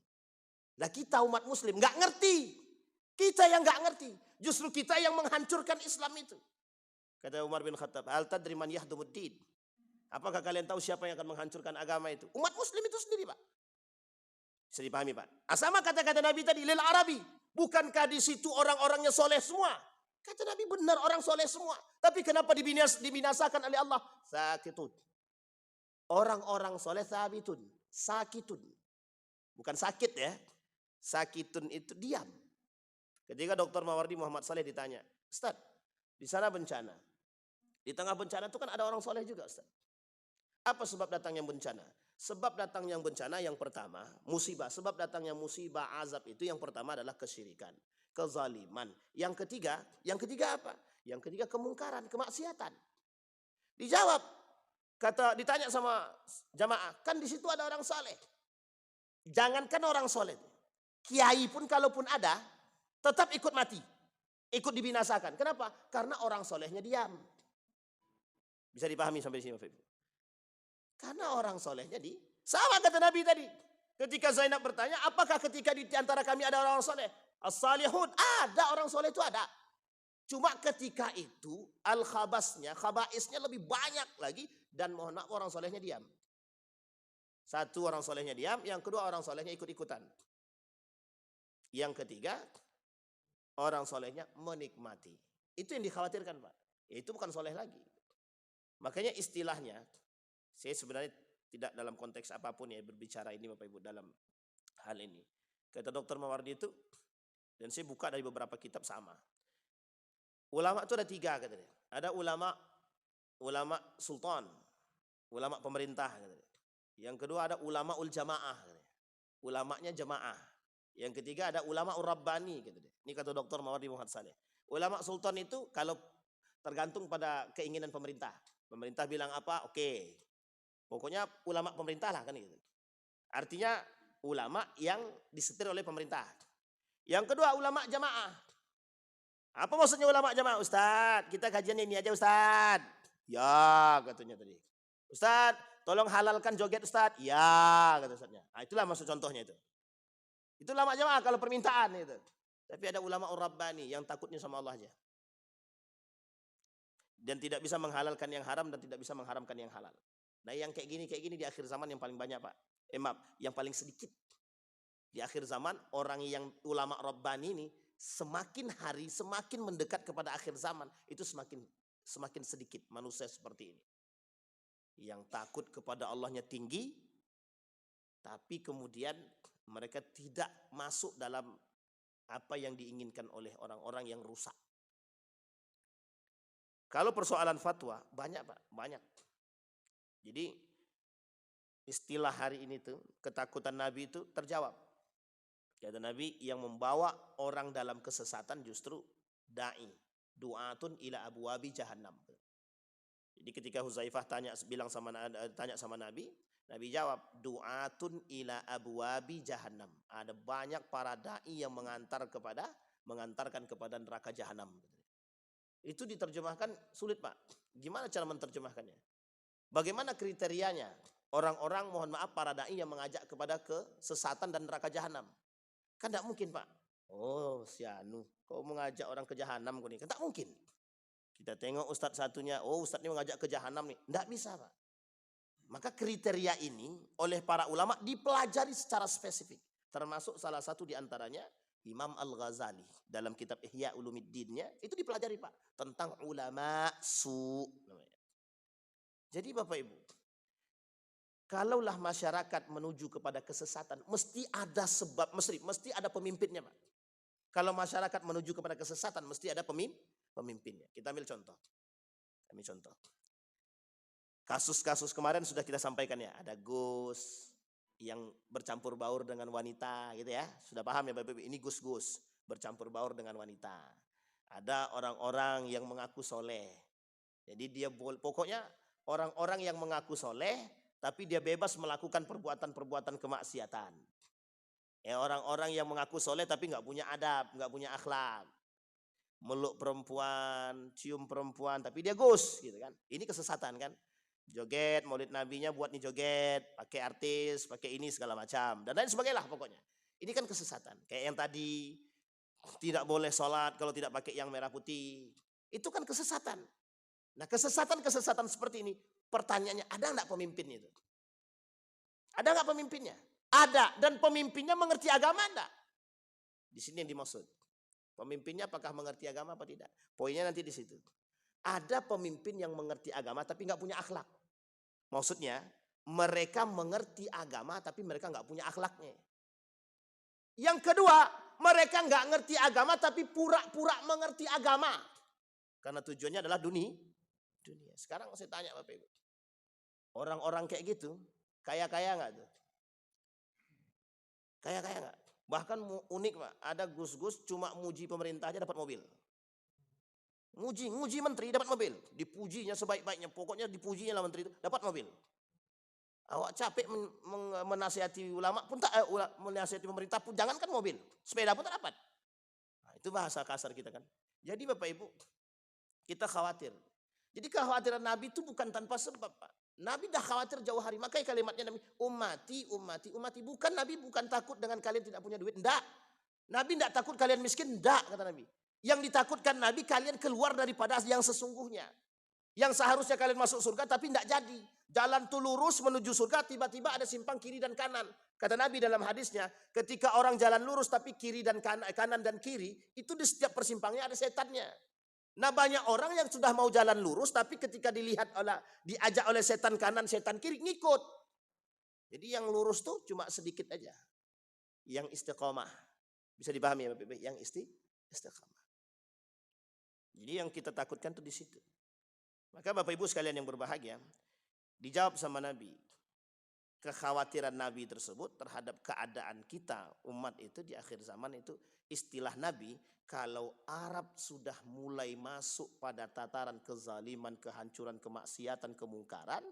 Nah kita umat muslim nggak ngerti. Kita yang nggak ngerti. Justru kita yang menghancurkan Islam itu. Kata Umar bin Khattab, hal tadri man yahdumuddin. Apakah kalian tahu siapa yang akan menghancurkan agama itu? Umat muslim itu sendiri, Pak. Bisa dipahami, Pak. Sama kata-kata Nabi tadi, lil Arabi. Bukankah di situ orang-orangnya soleh semua? Kata Nabi benar, orang soleh semua. Tapi kenapa dibinasakan oleh Allah? Sakitun. Orang-orang soleh sabitun. Sakitun. Bukan sakit ya. Sakitun itu diam. Ketika Dr. Mawardi Muhammad Saleh ditanya, Ustaz, di sana bencana. Di tengah bencana itu kan ada orang soleh juga, Ustaz. Apa sebab datangnya bencana? Sebab datangnya bencana yang pertama, musibah. Sebab datangnya musibah, azab itu yang pertama adalah kesyirikan, kezaliman. Yang ketiga apa? Yang ketiga kemungkaran, kemaksiatan. Dijawab, ditanya sama jamaah, kan di situ ada orang soleh. Jangankan orang soleh, kiai pun kalaupun ada, tetap ikut mati, ikut dibinasakan. Kenapa? Karena orang solehnya diam. Bisa dipahami sampai sini, Bapak Ibu? Karena orang solehnya sama kata Nabi tadi. Ketika Zainab bertanya, apakah ketika di antara kami ada orang soleh? As-salihun, ada orang soleh itu ada. Cuma ketika itu khabaisnya lebih banyak lagi. Dan mohon maaf orang solehnya diam. Satu, orang solehnya diam. Yang kedua, orang solehnya ikut-ikutan. Yang ketiga, orang solehnya menikmati. Itu yang dikhawatirkan, Pak. Itu bukan soleh lagi. Makanya istilahnya, saya sebenarnya tidak dalam konteks apapun ya berbicara ini Bapak Ibu dalam hal ini. Kata Dr. Mawardi itu, dan saya buka dari beberapa kitab sama. Ulama itu ada 3 katanya. Ada ulama sultan, ulama pemerintah katanya. Yang kedua ada ulama ul jamaah katanya. Ulamanya jamaah. Yang ketiga ada ulama ur-rabbani katanya. Ini kata Dr. Mawardi Muhammad Saleh. Ulama sultan itu kalau tergantung pada keinginan pemerintah. Pemerintah bilang apa? Oke. Pokoknya ulama pemerintah lah kan gitu. Artinya ulama yang disetir oleh pemerintah. Yang kedua ulama jamaah. Apa maksudnya ulama jamaah? Ustaz, kita kajian ini aja Ustaz. Ya katanya tadi. Ustaz, tolong halalkan joget Ustaz. Ya kata Ustaznya. Nah, itulah maksud contohnya itu. Itu ulama jamaah kalau permintaan itu. Tapi ada ulama ur-rabbani yang takutnya sama Allah aja. Dan tidak bisa menghalalkan yang haram dan tidak bisa mengharamkan yang halal. Nah yang kayak gini di akhir zaman yang paling banyak Pak. Yang paling sedikit. Di akhir zaman orang yang ulama Rabbani ini semakin hari semakin mendekat kepada akhir zaman. Itu semakin sedikit manusia seperti ini. Yang takut kepada Allahnya tinggi. Tapi kemudian mereka tidak masuk dalam apa yang diinginkan oleh orang-orang yang rusak. Kalau persoalan fatwa banyak Pak, banyak. Jadi istilah hari ini tuh ketakutan Nabi itu terjawab. Kata Nabi yang membawa orang dalam kesesatan justru da'i, du'atun ila abwabi jahannam. Jadi ketika Huzaifah tanya sama Nabi, Nabi jawab du'atun ila abwabi jahannam. Ada banyak para da'i yang mengantarkan kepada neraka jahannam. Itu diterjemahkan sulit Pak. Gimana cara menerjemahkannya? Bagaimana kriterianya orang-orang mohon maaf para dai yang mengajak kepada kesesatan dan neraka jahanam? Kan tidak mungkin Pak. Oh si Anu, kau mengajak orang ke jahanam kau nih? Kan tak mungkin. Kita tengok ustadz satunya, oh ustadz ini mengajak ke jahanam nih. Tidak bisa Pak. Maka kriteria ini oleh para ulama dipelajari secara spesifik. Termasuk salah satu diantaranya Imam Al-Ghazali dalam kitab Ihya Ulumiddinnya itu dipelajari Pak tentang ulama su. Jadi Bapak Ibu, kalaulah masyarakat menuju kepada kesesatan, mesti ada sebab, mesti ada pemimpinnya Pak. Kalau masyarakat menuju kepada kesesatan, mesti ada pemimpinnya. Kita ambil contoh. Kasus-kasus kemarin sudah kita sampaikan ya, ada Gus yang bercampur baur dengan wanita gitu ya. Sudah paham ya Bapak Ibu, ini Gus-Gus. bercampur baur dengan wanita. Ada orang-orang yang mengaku soleh. Jadi dia pokoknya orang-orang yang mengaku soleh, tapi dia bebas melakukan perbuatan-perbuatan kemaksiatan. Ya, orang-orang yang mengaku soleh tapi nggak punya adab, nggak punya akhlak. Meluk perempuan, cium perempuan, tapi dia gus, gitu kan. Ini kesesatan kan. Joget, maulid nabinya buat nih joget, pakai artis, pakai ini segala macam. Dan lain sebagainya lah pokoknya. Ini kan kesesatan. Kayak yang tadi, tidak boleh sholat kalau tidak pakai yang merah putih. Itu kan kesesatan. Nah kesesatan-kesesatan seperti ini, pertanyaannya ada nggak pemimpinnya itu? Ada nggak pemimpinnya? Ada, dan pemimpinnya mengerti agama enggak? Di sini yang dimaksud. Pemimpinnya apakah mengerti agama apa tidak? Poinnya nanti di situ. Ada pemimpin yang mengerti agama tapi nggak punya akhlak. Maksudnya mereka mengerti agama tapi mereka nggak punya akhlaknya. Yang kedua, mereka nggak ngerti agama tapi pura-pura mengerti agama. Karena tujuannya adalah dunia. Sekarang saya tanya Bapak Ibu. Orang-orang kayak gitu, kaya-kaya nggak tuh? Kaya-kaya nggak? Bahkan unik Pak, ada gus-gus cuma muji pemerintah aja dapat mobil. Muji menteri dapat mobil. Dipujinya sebaik-baiknya, pokoknya dipujinya lah menteri itu dapat mobil. Awak capek menasihati ulama pun tak, menasihati pemerintah pun jangankan mobil, sepeda pun tak dapat. Nah, itu bahasa kasar kita kan. Jadi Bapak Ibu, kita khawatir. Jadi kekhawatiran Nabi itu bukan tanpa sebab Pak. Nabi dah khawatir jauh hari. Makanya kalimatnya Nabi, ummati. Bukan Nabi bukan takut dengan kalian tidak punya duit. Enggak. Nabi enggak takut kalian miskin. Enggak, kata Nabi. Yang ditakutkan Nabi kalian keluar daripada yang sesungguhnya. Yang seharusnya kalian masuk surga tapi enggak jadi. Jalan tu lurus menuju surga, tiba-tiba ada simpang kiri dan kanan. Kata Nabi dalam hadisnya, ketika orang jalan lurus tapi kiri dan kanan dan kiri, itu di setiap persimpangnya ada setannya. Nah banyak orang yang sudah mau jalan lurus tapi ketika diajak oleh setan kanan, setan kiri ngikut. Jadi yang lurus tuh cuma sedikit aja. Yang istiqomah. Bisa dipahami ya Bapak Ibu? Yang istiqomah. Jadi yang kita takutkan tuh di situ. Maka Bapak Ibu sekalian yang berbahagia, dijawab sama Nabi. Kekhawatiran Nabi tersebut terhadap keadaan kita umat itu di akhir zaman itu, istilah Nabi, kalau Arab sudah mulai masuk pada tataran kezaliman, kehancuran, kemaksiatan, kemungkaran,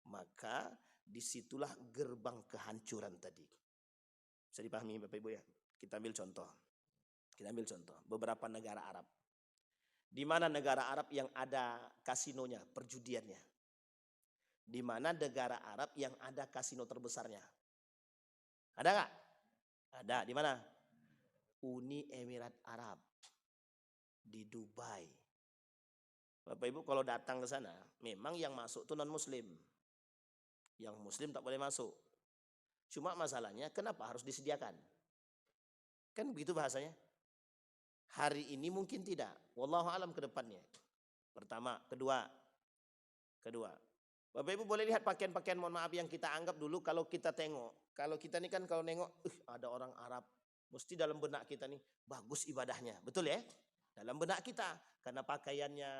maka disitulah gerbang kehancuran tadi. Bisa dipahami Bapak Ibu ya? Kita ambil contoh. Beberapa negara Arab. Di mana negara Arab yang ada kasinonya, perjudiannya? Di mana negara Arab yang ada kasino terbesarnya? Ada nggak? Ada. Di mana? Uni Emirat Arab. Di Dubai. Bapak Ibu kalau datang ke sana, memang yang masuk itu non muslim. Yang muslim tak boleh masuk. Cuma masalahnya kenapa harus disediakan? Kan begitu bahasanya. Hari ini mungkin tidak. Wallahu alam ke depannya. Pertama, kedua. Bapak Ibu boleh lihat pakaian-pakaian mohon maaf yang kita anggap dulu kalau kita tengok. Kalau kita ini kan kalau nengok, ada orang Arab. Mesti dalam benak kita nih, bagus ibadahnya. Betul ya? Dalam benak kita. Karena pakaiannya.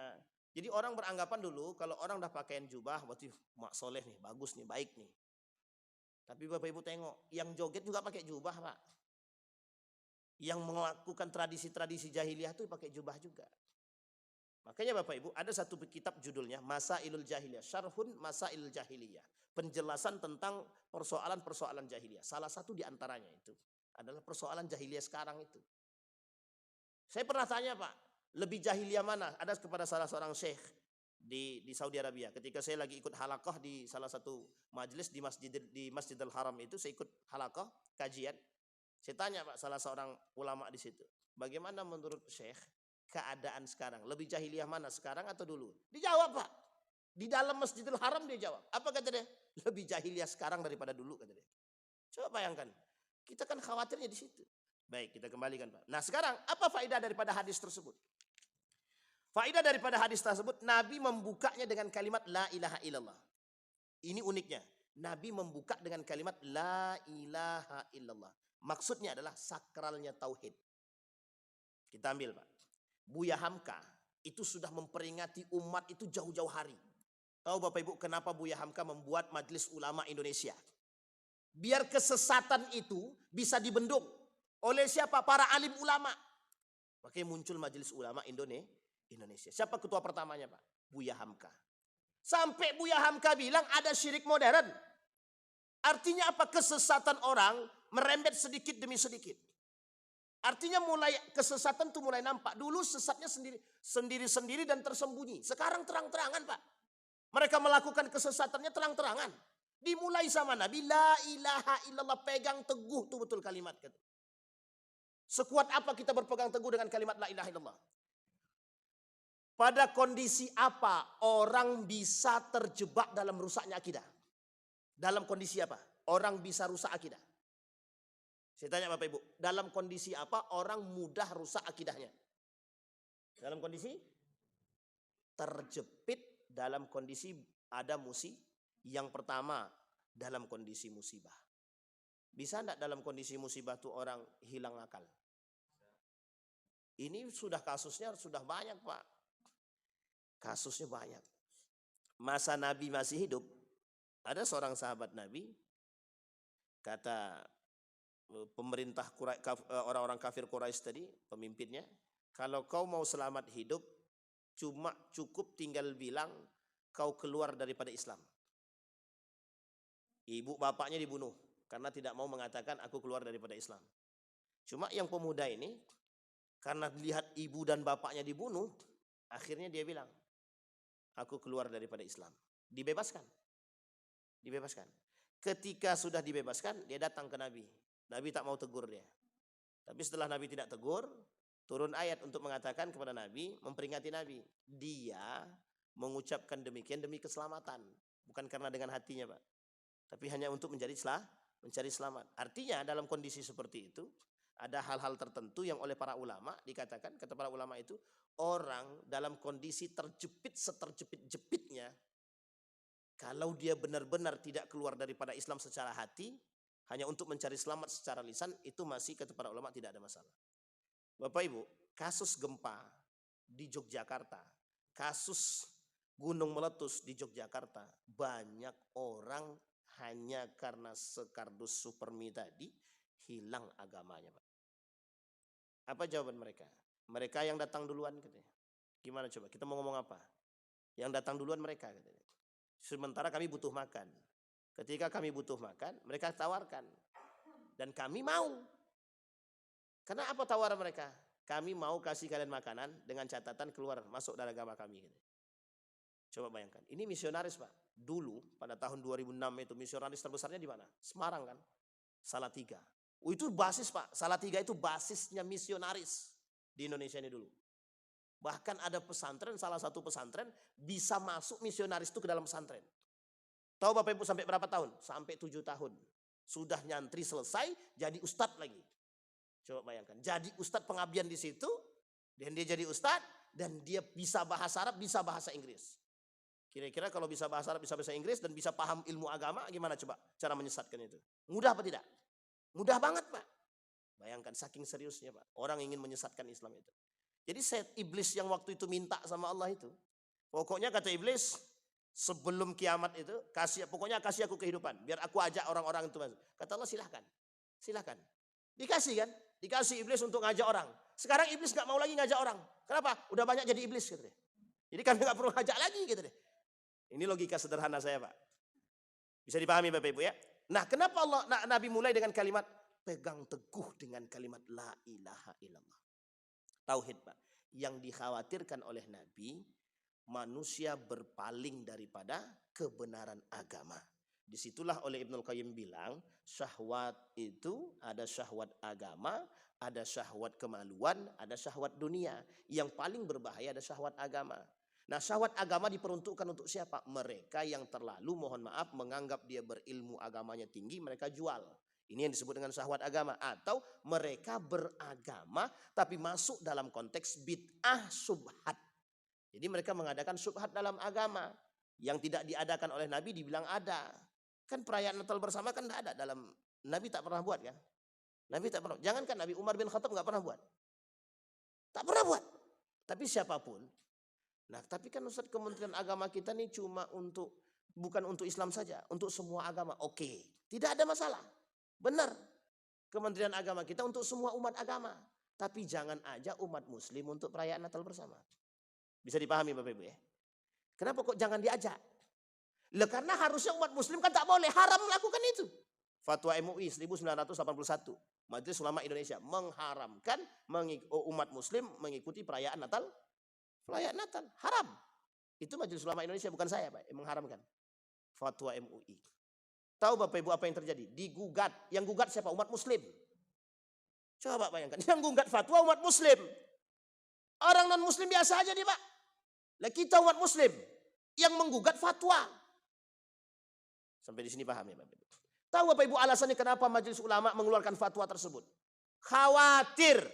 Jadi orang beranggapan dulu, kalau orang dah pakaian jubah, berarti mak soleh nih, bagus nih, baik nih. Tapi Bapak Ibu tengok, yang joget juga pakai jubah Pak. Yang melakukan tradisi-tradisi jahiliyah itu pakai jubah juga. Makanya Bapak Ibu ada satu kitab judulnya Masailul Jahiliyah, Syarhun Masailul Jahiliyah. Penjelasan tentang persoalan-persoalan jahiliyah. Salah satu di antaranya itu adalah persoalan jahiliyah sekarang itu. Saya pernah tanya Pak, lebih jahiliyah mana? Ada kepada salah seorang syekh di Saudi Arabia. Ketika saya lagi ikut halaqah di salah satu majelis di Masjidil Haram itu, saya ikut halaqah kajian. Saya tanya Pak salah seorang ulama di situ, bagaimana menurut Syekh keadaan sekarang? Lebih jahiliyah mana sekarang atau dulu? Dijawab Pak, di dalam Masjidil Haram dia jawab. Apa kata dia? Lebih jahiliyah sekarang daripada dulu kata dia. Coba bayangkan, kita kan khawatirnya di situ. Baik, kita kembalikan Pak. Nah sekarang apa faedah daripada hadis tersebut? Faedah daripada hadis tersebut, Nabi membukanya dengan kalimat la ilaha illallah. Ini uniknya, Nabi membuka dengan kalimat la ilaha illallah. Maksudnya adalah sakralnya tauhid. Kita ambil Pak. Buya Hamka itu sudah memperingati umat itu jauh-jauh hari. Tahu Bapak Ibu kenapa Buya Hamka membuat Majelis Ulama Indonesia? Biar kesesatan itu bisa dibendung oleh siapa? Para alim ulama. Makanya muncul Majelis Ulama Indonesia. Siapa ketua pertamanya, Pak? Buya Hamka. Sampai Buya Hamka bilang ada syirik modern. Artinya apa? Kesesatan orang merembet sedikit demi sedikit. Artinya mulai kesesatan itu mulai nampak. Dulu sesatnya sendiri-sendiri dan tersembunyi. Sekarang terang-terangan, Pak. Mereka melakukan kesesatannya terang-terangan. Dimulai sama Nabi, la ilaha illallah, pegang teguh tuh betul kalimat. Sekuat apa kita berpegang teguh dengan kalimat la ilaha illallah? Pada kondisi apa orang bisa terjebak dalam rusaknya akidah? Dalam kondisi apa orang bisa rusak akidah? Saya tanya Bapak Ibu, dalam kondisi apa orang mudah rusak akidahnya? Dalam kondisi terjepit, dalam kondisi ada musibah. Yang pertama, dalam kondisi musibah. Bisa enggak dalam kondisi musibah tuh orang hilang akal? Ini sudah kasusnya sudah banyak, Pak. Kasusnya banyak. Masa Nabi masih hidup, ada seorang sahabat Nabi, kata pemerintah orang-orang kafir Quraisy tadi, pemimpinnya, kalau kau mau selamat hidup, cuma cukup tinggal bilang kau keluar daripada Islam. Ibu bapaknya dibunuh karena tidak mau mengatakan aku keluar daripada Islam. Cuma yang pemuda ini, karena lihat ibu dan bapaknya dibunuh, akhirnya dia bilang, aku keluar daripada Islam. Dibebaskan. Dibebaskan. Ketika sudah dibebaskan, dia datang ke Nabi. Nabi tak mau tegur dia. Tapi setelah Nabi tidak tegur, turun ayat untuk mengatakan kepada Nabi, memperingati Nabi. Dia mengucapkan demikian demi keselamatan. Bukan karena dengan hatinya, Pak. Tapi hanya untuk mencari selamat. Artinya dalam kondisi seperti itu, ada hal-hal tertentu yang oleh para ulama dikatakan, kata para ulama itu, orang dalam kondisi terjepit seterjepit-jepitnya, kalau dia benar-benar tidak keluar daripada Islam secara hati, hanya untuk mencari selamat secara lisan, itu masih kata para ulama tidak ada masalah. Bapak Ibu, kasus gempa di Yogyakarta, kasus gunung meletus di Yogyakarta, banyak orang hanya karena sekardus supermi tadi hilang agamanya, Pak. Apa jawaban mereka? Mereka yang datang duluan katanya. Gimana coba? Kita mau ngomong apa? Yang datang duluan mereka katanya. Sementara kami butuh makan. Ketika kami butuh makan, mereka tawarkan. Dan kami mau. Karena apa tawaran mereka? Kami mau kasih kalian makanan dengan catatan keluar masuk dari agama kami. Coba bayangkan. Ini misionaris, Pak. Dulu pada tahun 2006 itu misionaris terbesarnya di mana? Semarang kan? Salatiga. Itu basis, Pak. Salatiga itu basisnya misionaris di Indonesia ini dulu. Bahkan ada pesantren, salah satu pesantren bisa masuk misionaris itu ke dalam pesantren. Tahu Bapak Ibu sampai berapa tahun? Sampai 7 tahun. Sudah nyantri selesai, jadi ustadz lagi. Coba bayangkan, jadi ustadz pengabdian di situ, dan dia jadi ustadz, dan dia bisa bahasa Arab, bisa bahasa Inggris. Kira-kira kalau bisa bahasa Arab, bisa bahasa Inggris, dan bisa paham ilmu agama, gimana coba cara menyesatkan itu? Mudah apa tidak? Mudah banget, Pak. Bayangkan saking seriusnya, Pak. Orang ingin menyesatkan Islam itu. Jadi iblis yang waktu itu minta sama Allah itu, pokoknya kata iblis, sebelum kiamat itu, pokoknya kasih aku kehidupan, biar aku ajak orang-orang itu masuk. Kata Allah silahkan. Dikasih kan? Dikasih iblis untuk ngajak orang. Sekarang iblis gak mau lagi ngajak orang. Kenapa? Udah banyak jadi iblis gitu deh. Jadi kami gak perlu ngajak lagi gitu deh. Ini logika sederhana saya, Pak. Bisa dipahami Bapak Ibu ya? Nah, kenapa Nabi mulai dengan kalimat pegang teguh dengan kalimat la ilaha illallah. Tauhid, Pak. Yang dikhawatirkan oleh Nabi, manusia berpaling daripada kebenaran agama. Disitulah oleh Ibnul Qayyim bilang, syahwat itu ada syahwat agama, ada syahwat kemaluan, ada syahwat dunia. Yang paling berbahaya ada syahwat agama. Nah, syahwat agama diperuntukkan untuk siapa? Mereka yang terlalu, mohon maaf, menganggap dia berilmu agamanya tinggi, mereka jual. Ini yang disebut dengan syahwat agama. Atau mereka beragama tapi masuk dalam konteks bid'ah subhat. Jadi mereka mengadakan subhat dalam agama. Yang tidak diadakan oleh Nabi dibilang ada. Kan perayaan Natal bersama kan tidak ada dalam. Nabi tak pernah buat kan? Nabi tak pernah. Jangankan Nabi, Umar bin Khattab nggak pernah buat. Tak pernah buat. Tapi siapapun. Nah, tapi kan Ustaz, Kementerian Agama kita nih cuma bukan untuk Islam saja, untuk semua agama. Oke, tidak ada masalah. Benar. Kementerian Agama kita untuk semua umat agama. Tapi jangan ajak umat muslim untuk perayaan Natal bersama. Bisa dipahami Bapak Ibu ya? Kenapa kok jangan diajak? Lah karena harusnya umat muslim kan tak boleh, haram melakukan itu. Fatwa MUI 1981, Majelis Ulama Indonesia mengharamkan umat muslim mengikuti perayaan Natal. Perayaan Natal haram. Itu Majelis Ulama Indonesia, bukan saya Pak, yang mengharamkan. Fatwa MUI. Tahu Bapak Ibu apa yang terjadi? Digugat. Yang gugat siapa? Umat muslim. Coba bayangkan, yang gugat fatwa umat muslim. Orang non muslim biasa aja nih Pak. Lah kita umat muslim yang menggugat fatwa. Sampai di sini paham ya Bapak Ibu? Tahu Bapak Ibu alasannya kenapa Majelis Ulama mengeluarkan fatwa tersebut? Khawatir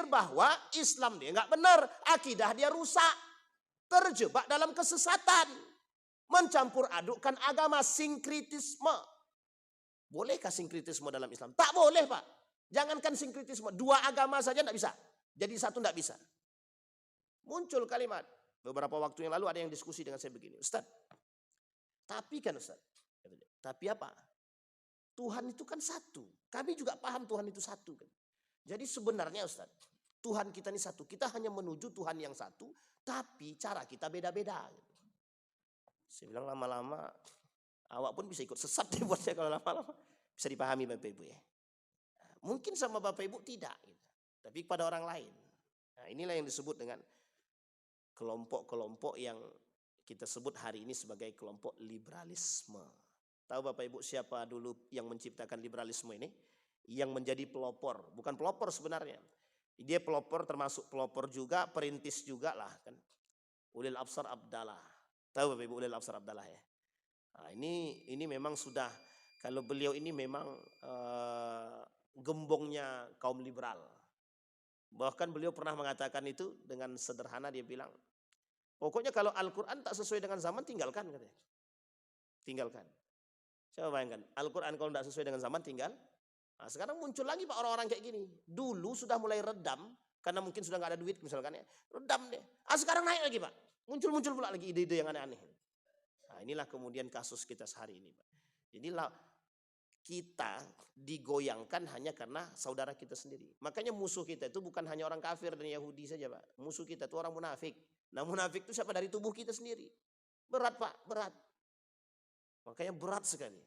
bahwa Islam dia nggak benar, akidah dia rusak, terjebak dalam kesesatan, mencampur adukkan agama, sinkritisme. Bolehkah sinkritisme dalam Islam? Tak boleh Pak. Jangankan sinkritisme, dua agama saja tidak bisa. Jadi satu tidak bisa. Muncul kalimat. Beberapa waktu yang lalu ada yang diskusi dengan saya begini. Ustaz, tapi kan Ustaz. Tapi apa? Tuhan itu kan satu. Kami juga paham Tuhan itu satu. Kan? Jadi sebenarnya Ustaz, Tuhan kita ini satu. Kita hanya menuju Tuhan yang satu. Tapi cara kita beda-beda. Saya bilang lama-lama, awak pun bisa ikut sesat deh buat saya kalau lama-lama. Bisa dipahami Bapak Ibu ya. Mungkin sama Bapak Ibu tidak, gitu. Tapi pada orang lain. Nah, inilah yang disebut dengan kelompok-kelompok yang kita sebut hari ini sebagai kelompok liberalisme. Tahu Bapak Ibu siapa dulu yang menciptakan liberalisme ini? Yang menjadi pelopor, bukan pelopor sebenarnya. Dia pelopor, termasuk pelopor juga, perintis juga lah kan. Ulil Absar Abdallah. Tahu Bapak Ibu Ulil Absar Abdallah ya? Nah, ini memang sudah, kalau beliau ini memang gembongnya kaum liberal. Bahkan beliau pernah mengatakan itu dengan sederhana, dia bilang, pokoknya kalau Al-Quran tak sesuai dengan zaman, tinggalkan katanya. Tinggalkan. Coba bayangkan, Al-Quran kalau tidak sesuai dengan zaman, tinggal. Nah, sekarang muncul lagi Pak orang-orang kayak gini. Dulu sudah mulai redam, karena mungkin sudah nggak ada duit misalkan ya. Redam deh. Sekarang naik lagi Pak. Muncul pula lagi ide-ide yang aneh-aneh. Nah, inilah kemudian kasus kita sehari ini Pak. Jadi kita digoyangkan hanya karena saudara kita sendiri. Makanya musuh kita itu bukan hanya orang kafir dan Yahudi saja Pak. Musuh kita itu orang munafik. Nah munafik itu siapa? Dari tubuh kita sendiri. Berat Pak, berat. Makanya berat sekali.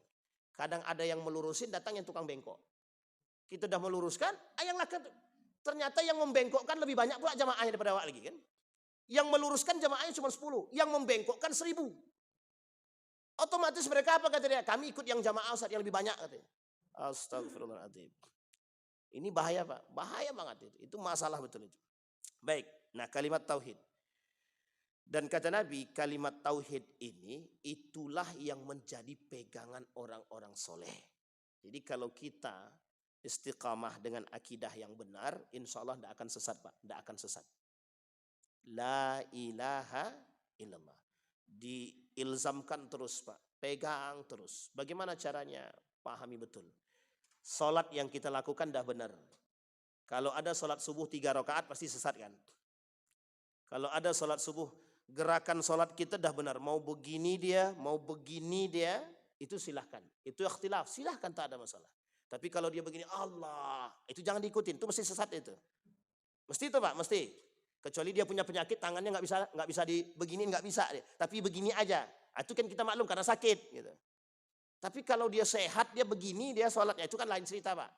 Kadang ada yang melurusin, datang yang tukang bengkok. Kita udah meluruskan, ternyata yang membengkokkan lebih banyak pula jamaahnya daripada awak lagi kan. Yang meluruskan jamaahnya cuma 10, yang membengkokkan 1000. Otomatis mereka apa kata dia? Kami ikut yang jamaah Ustaz yang lebih banyak katanya. Astagfirullahaladzim. Ini bahaya Pak, bahaya banget itu. Itu masalah betul itu. Baik, nah kalimat tauhid. Dan kata Nabi, kalimat tauhid ini itulah yang menjadi pegangan orang-orang soleh. Jadi kalau kita istiqamah dengan akidah yang benar, insya Allah tidak akan sesat Pak, tidak akan sesat. La ilaha illallah. Diilzamkan terus Pak, pegang terus. Bagaimana caranya? Pahami betul. Salat yang kita lakukan dah benar. Kalau ada salat subuh 3 rakaat pasti sesat kan? Kalau ada salat subuh, gerakan salat kita dah benar. Mau begini dia, itu silahkan. Itu ikhtilaf, silahkan, tak ada masalah. Tapi kalau dia begini, Allah, itu jangan diikutin, itu mesti sesat itu. Mesti itu Pak, mesti. Kecuali dia punya penyakit, tangannya nggak bisa begini, nggak bisa. Tapi begini aja. Itu kan kita maklum karena sakit. Gitu. Tapi kalau dia sehat, dia begini, dia sholatnya, itu kan lain cerita Pak.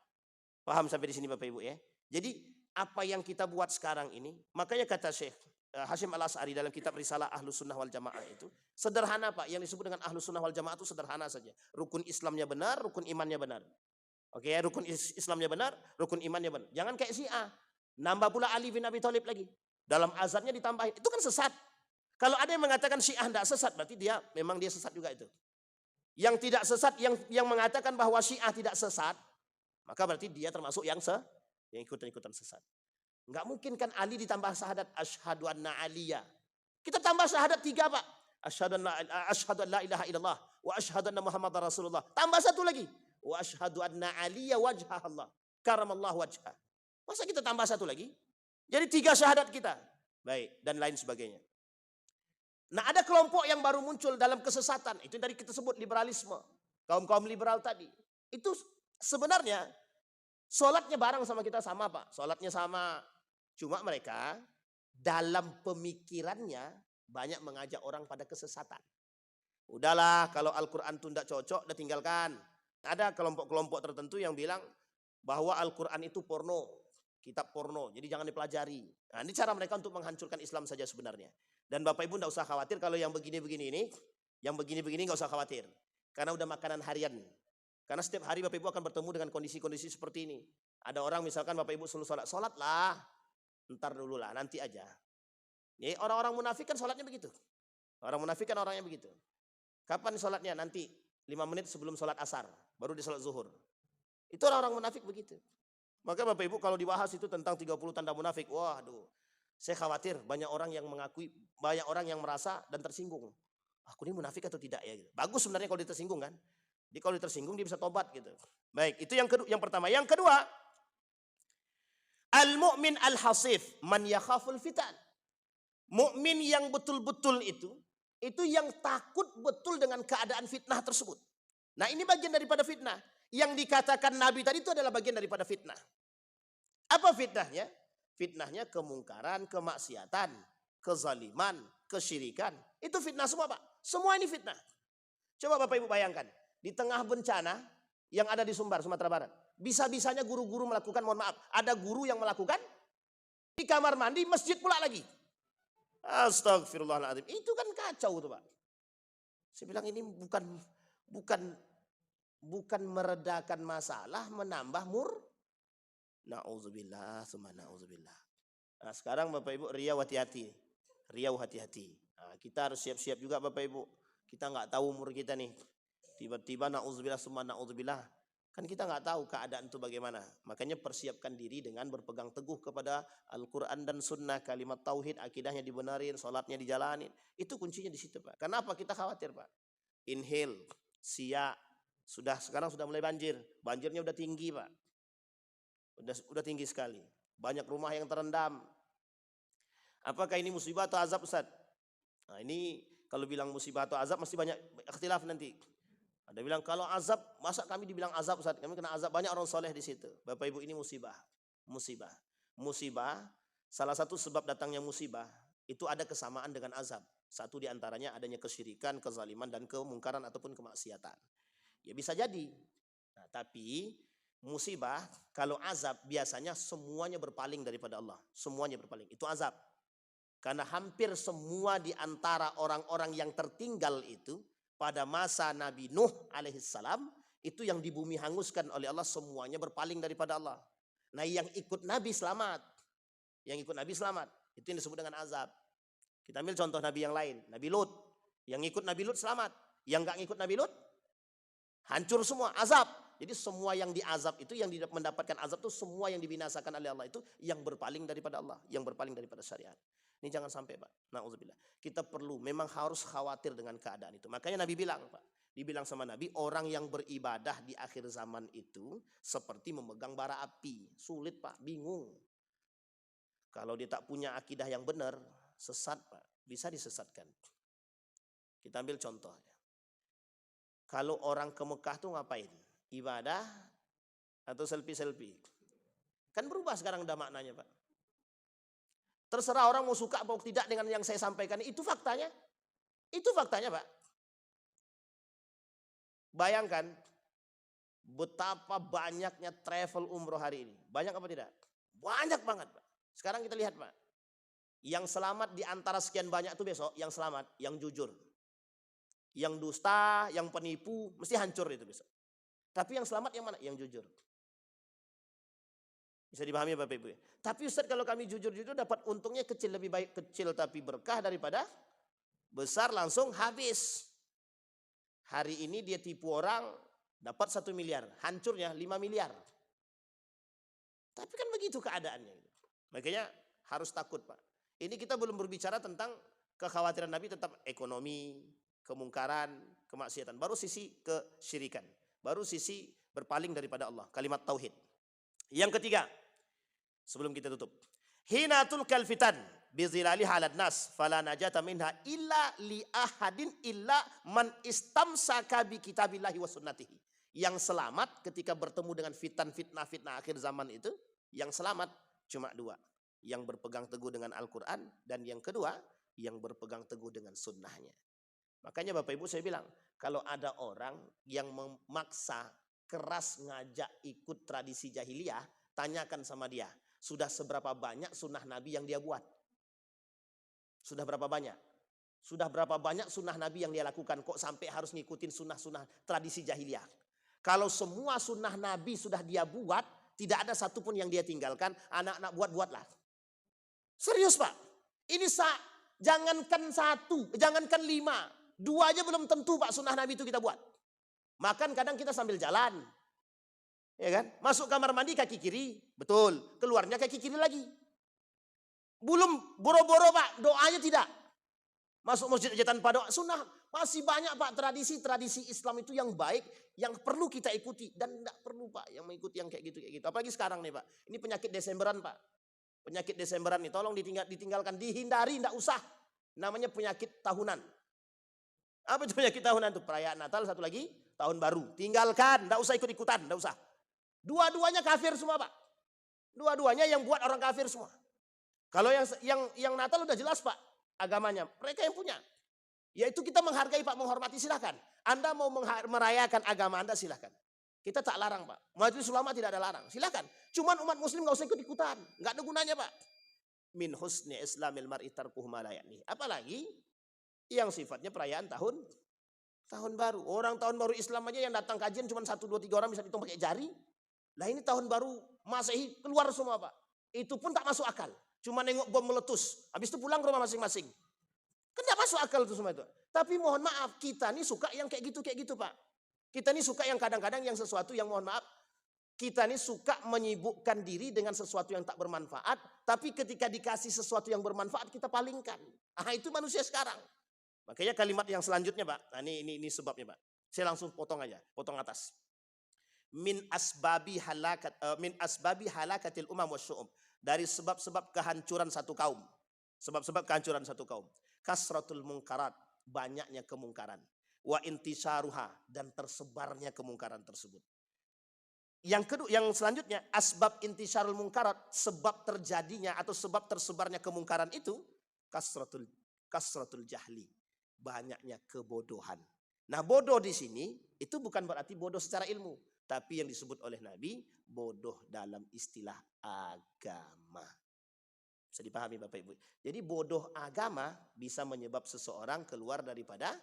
Paham sampai di sini Bapak Ibu ya? Jadi apa yang kita buat sekarang ini, makanya kata Syekh Hashim Al-As'ari dalam kitab Risalah Ahlus Sunnah wal Jamaah itu, sederhana Pak, yang disebut dengan Ahlus Sunnah wal Jamaah itu sederhana saja. Rukun Islamnya benar, rukun imannya benar. Oke ya, rukun Islamnya benar, rukun imannya benar. Jangan kayak Syiah. Nambah pula Ali bin Abi Thalib lagi. Dalam azannya ditambahin, itu kan sesat. Kalau ada yang mengatakan Syiah tidak sesat, berarti memang dia sesat juga itu. Yang tidak sesat, yang mengatakan bahwa Syiah tidak sesat, maka berarti dia termasuk yang ikutan sesat. Enggak mungkin kan Ali ditambah syahadat asyhadu anna aliyya. Kita tambah syahadat 3 Pak. Asyhadu an la ilaha illallah wa asyhadu anna Muhammadar Rasulullah. Tambah 1 lagi. Wa asyhadu anna aliyya wajha Allah. Karamallahu wajha. Masa kita tambah 1 lagi? Jadi 3 syahadat kita. Baik, dan lain sebagainya. Nah ada kelompok yang baru muncul dalam kesesatan. Itu dari kita sebut liberalisme. Kaum-kaum liberal tadi. Itu sebenarnya Sholatnya bareng sama kita sama Pak. Sholatnya sama. Cuma mereka dalam pemikirannya banyak mengajak orang pada kesesatan. Udahlah kalau Al-Quran itu tidak cocok, udah tinggalkan. Ada kelompok-kelompok tertentu yang bilang bahwa Al-Quran itu porno, kitab porno, jadi jangan dipelajari. Nah, ini cara mereka untuk menghancurkan Islam saja sebenarnya. Dan Bapak Ibu tidak usah khawatir kalau yang begini-begini ini, yang begini-begini nggak usah khawatir. Karena udah makanan harian. Karena setiap hari Bapak Ibu akan bertemu dengan kondisi-kondisi seperti ini. Ada orang misalkan Bapak Ibu suruh sholat lah, ntar dulu lah, nanti aja. Jadi orang-orang munafik kan sholatnya begitu. Orang munafik kan orangnya begitu. Kapan sholatnya? Nanti 5 menit sebelum sholat asar, baru di sholat zuhur. Itu orang-orang munafik begitu. Maka Bapak Ibu kalau dibahas itu tentang 30 tanda munafik, waduh, saya khawatir banyak orang yang mengakui, banyak orang yang merasa dan tersinggung. Aku ini munafik atau tidak ya? Gitu. Bagus sebenarnya kalau dia tersinggung kan. Jadi kalau dia tersinggung dia bisa tobat gitu. Baik, itu yang pertama. Yang kedua, al-mu'min al-hasif man yakhaful fitan. Mukmin yang betul-betul itu yang takut betul dengan keadaan fitnah tersebut. Nah, ini bagian daripada fitnah. Yang dikatakan Nabi tadi itu adalah bagian daripada fitnah. Apa fitnahnya? Fitnahnya kemungkaran, kemaksiatan, kezaliman, kesyirikan. Itu fitnah semua, Pak. Semua ini fitnah. Coba Bapak Ibu bayangkan, di tengah bencana yang ada di Sumbar, Sumatera Barat. Bisa-bisanya guru-guru melakukan, mohon maaf, ada guru yang melakukan di kamar mandi, masjid pula lagi. Astagfirullahaladzim. Itu kan kacau tuh Pak. Saya bilang ini bukan meredakan masalah, menambah na'udzubillah, summa na'udzubillah. Nah, sekarang Bapak Ibu Riau hati-hati. Nah, kita harus siap-siap juga Bapak Ibu. Kita nggak tahu umur kita nih. Tiba-tiba na'udzubillah, summa na'udzubillah. Kan kita nggak tahu keadaan itu bagaimana. Makanya persiapkan diri dengan berpegang teguh kepada Al-Quran dan Sunnah, kalimat tauhid, akidahnya dibenarin, sholatnya dijalanin. Itu kuncinya di situ Pak. Kenapa kita khawatir Pak? Inhil, Siak, sekarang sudah mulai banjir. Banjirnya udah tinggi Pak. Udah tinggi sekali. Banyak rumah yang terendam. Apakah ini musibah atau azab Ustaz? Nah ini kalau bilang musibah atau azab mesti banyak ikhtilaf nanti. Ada bilang kalau azab, masa kami dibilang azab Ustaz? Kami kena azab, banyak orang soleh di situ. Bapak Ibu ini musibah. Musibah, salah satu sebab datangnya musibah, itu ada kesamaan dengan azab. Satu diantaranya adanya kesyirikan, kezaliman, dan kemungkaran ataupun kemaksiatan. Ya bisa jadi. Nah, tapi musibah, kalau azab biasanya semuanya berpaling daripada Allah. Semuanya berpaling, itu azab. Karena hampir semua di antara orang-orang yang tertinggal itu, pada masa Nabi Nuh alaihissalam, itu yang di bumi hanguskan oleh Allah semuanya berpaling daripada Allah. Nah yang ikut Nabi selamat. Itu yang disebut dengan azab. Kita ambil contoh Nabi yang lain, Nabi Lut. Yang ikut Nabi Lut selamat. Yang gak ngikut Nabi Lut, hancur semua, azab. Jadi semua yang diazab itu, yang mendapatkan azab itu semua yang dibinasakan oleh Allah itu yang berpaling daripada Allah, yang berpaling daripada syariat. Ini jangan sampai Pak, na'udzubillah. Kita memang harus khawatir dengan keadaan itu. Makanya Nabi bilang Pak, dibilang sama Nabi, orang yang beribadah di akhir zaman itu seperti memegang bara api. Sulit Pak, bingung. Kalau dia tak punya akidah yang benar, sesat Pak, bisa disesatkan. Kita ambil contoh. Kalau orang ke Mekah tuh ngapain? Ibadah atau selfie-selfie? Kan berubah sekarang udah maknanya Pak. Terserah orang mau suka atau tidak dengan yang saya sampaikan. Itu faktanya. Pak. Bayangkan betapa banyaknya travel umroh hari ini. Banyak apa tidak? Banyak banget Pak. Sekarang kita lihat Pak. Yang selamat di antara sekian banyak itu besok, yang selamat, yang jujur. Yang dusta, yang penipu, mesti hancur itu besok. Tapi yang selamat yang mana? Yang jujur. Bisa dipahami Bapak Ibu. Tapi Ustaz kalau kami jujur-jujur dapat untungnya kecil, lebih baik kecil tapi berkah daripada besar langsung habis. Hari ini dia tipu orang dapat 1 miliar, hancurnya 5 miliar. Tapi kan begitu keadaannya. Makanya harus takut Pak. Ini kita belum berbicara tentang kekhawatiran Nabi tentang ekonomi, kemungkaran, kemaksiatan. Baru sisi kesyirikan. Baru sisi berpaling daripada Allah. Kalimat tauhid. Yang ketiga, sebelum kita tutup. Hinatul kalfitan bizilali halad nas fala najata minha illa li ahadin illa man istamsaka bi kitabillahi wa sunnatihi. Yang selamat ketika bertemu dengan fitnah akhir zaman itu, yang selamat cuma dua. Yang berpegang teguh dengan Al-Quran, dan yang kedua, yang berpegang teguh dengan sunnahnya. Makanya Bapak Ibu saya bilang, kalau ada orang yang memaksa keras ngajak ikut tradisi jahiliyah, tanyakan sama dia, sudah seberapa banyak sunnah Nabi yang dia buat? Sudah berapa banyak? Sudah berapa banyak sunnah Nabi yang dia lakukan, kok sampai harus ngikutin sunnah-sunnah tradisi jahiliyah? Kalau semua sunnah Nabi sudah dia buat, tidak ada satupun yang dia tinggalkan, anak-anak buat-buatlah. Serius Pak, ini jangankan 1, jangankan 5, 2 aja belum tentu Pak sunnah Nabi itu kita buat. Makan kadang kita sambil jalan, ya kan? Masuk kamar mandi kaki kiri, betul. Keluarnya kaki kiri lagi. Belum boro-boro Pak, doanya tidak. Masuk masjid aja tanpa doa, sunnah. Masih banyak Pak tradisi-tradisi Islam itu yang baik, yang perlu kita ikuti. Dan tidak perlu Pak yang mengikuti yang kayak gitu. Apalagi sekarang nih Pak, ini penyakit Desemberan Pak. Penyakit Desemberan nih, tolong ditinggalkan, dihindari, tidak usah. Namanya penyakit tahunan. Apa itu penyakit tahunan? Itu perayaan Natal, satu lagi tahun baru. Tinggalkan, tidak usah ikut-ikutan, tidak usah. Dua-duanya kafir semua Pak. Dua-duanya yang buat orang kafir semua. Kalau yang Natal udah jelas Pak agamanya, mereka yang punya. Yaitu kita menghargai Pak, menghormati, silahkan. Anda mau merayakan agama Anda silahkan. Kita tak larang Pak. Majelis Ulama tidak ada larang, silahkan. Cuman umat muslim gak usah ikut-ikutan, gak ada gunanya Pak. Min husni islamil mar'i tarkuhu ma la ya'ni. Apalagi yang sifatnya perayaan tahun baru. Orang tahun baru Islam aja yang datang kajian cuma 1, 2, 3 orang bisa dihitung pakai jari. Lah ini tahun baru Masehi keluar semua Pak. Itu pun tak masuk akal. Cuma nengok bom meletus, habis itu pulang ke rumah masing-masing. Kan tidak masuk akal itu semua itu. Tapi mohon maaf, kita nih suka yang kayak gitu Pak. Kita nih suka yang kadang-kadang yang sesuatu yang mohon maaf, kita nih suka menyibukkan diri dengan sesuatu yang tak bermanfaat. Tapi ketika dikasih sesuatu yang bermanfaat, kita palingkan. Itu manusia sekarang. Makanya kalimat yang selanjutnya Pak, nah ini sebabnya Pak. Saya langsung potong aja, potong atas. Min asbabi halakatil umam wasyu'um. Dari sebab-sebab kehancuran satu kaum. Sebab-sebab kehancuran satu kaum. Kasratul mungkarat, banyaknya kemungkaran. Wa intisaruha, dan tersebarnya kemungkaran tersebut. Yang kedua, yang selanjutnya, asbab intisarul mungkarat, sebab terjadinya atau sebab tersebarnya kemungkaran itu, kasratul jahli, banyaknya kebodohan. Nah, bodoh di sini itu bukan berarti bodoh secara ilmu, tapi yang disebut oleh Nabi bodoh dalam istilah agama. Bisa dipahami Bapak Ibu. Jadi bodoh agama bisa menyebab seseorang keluar daripada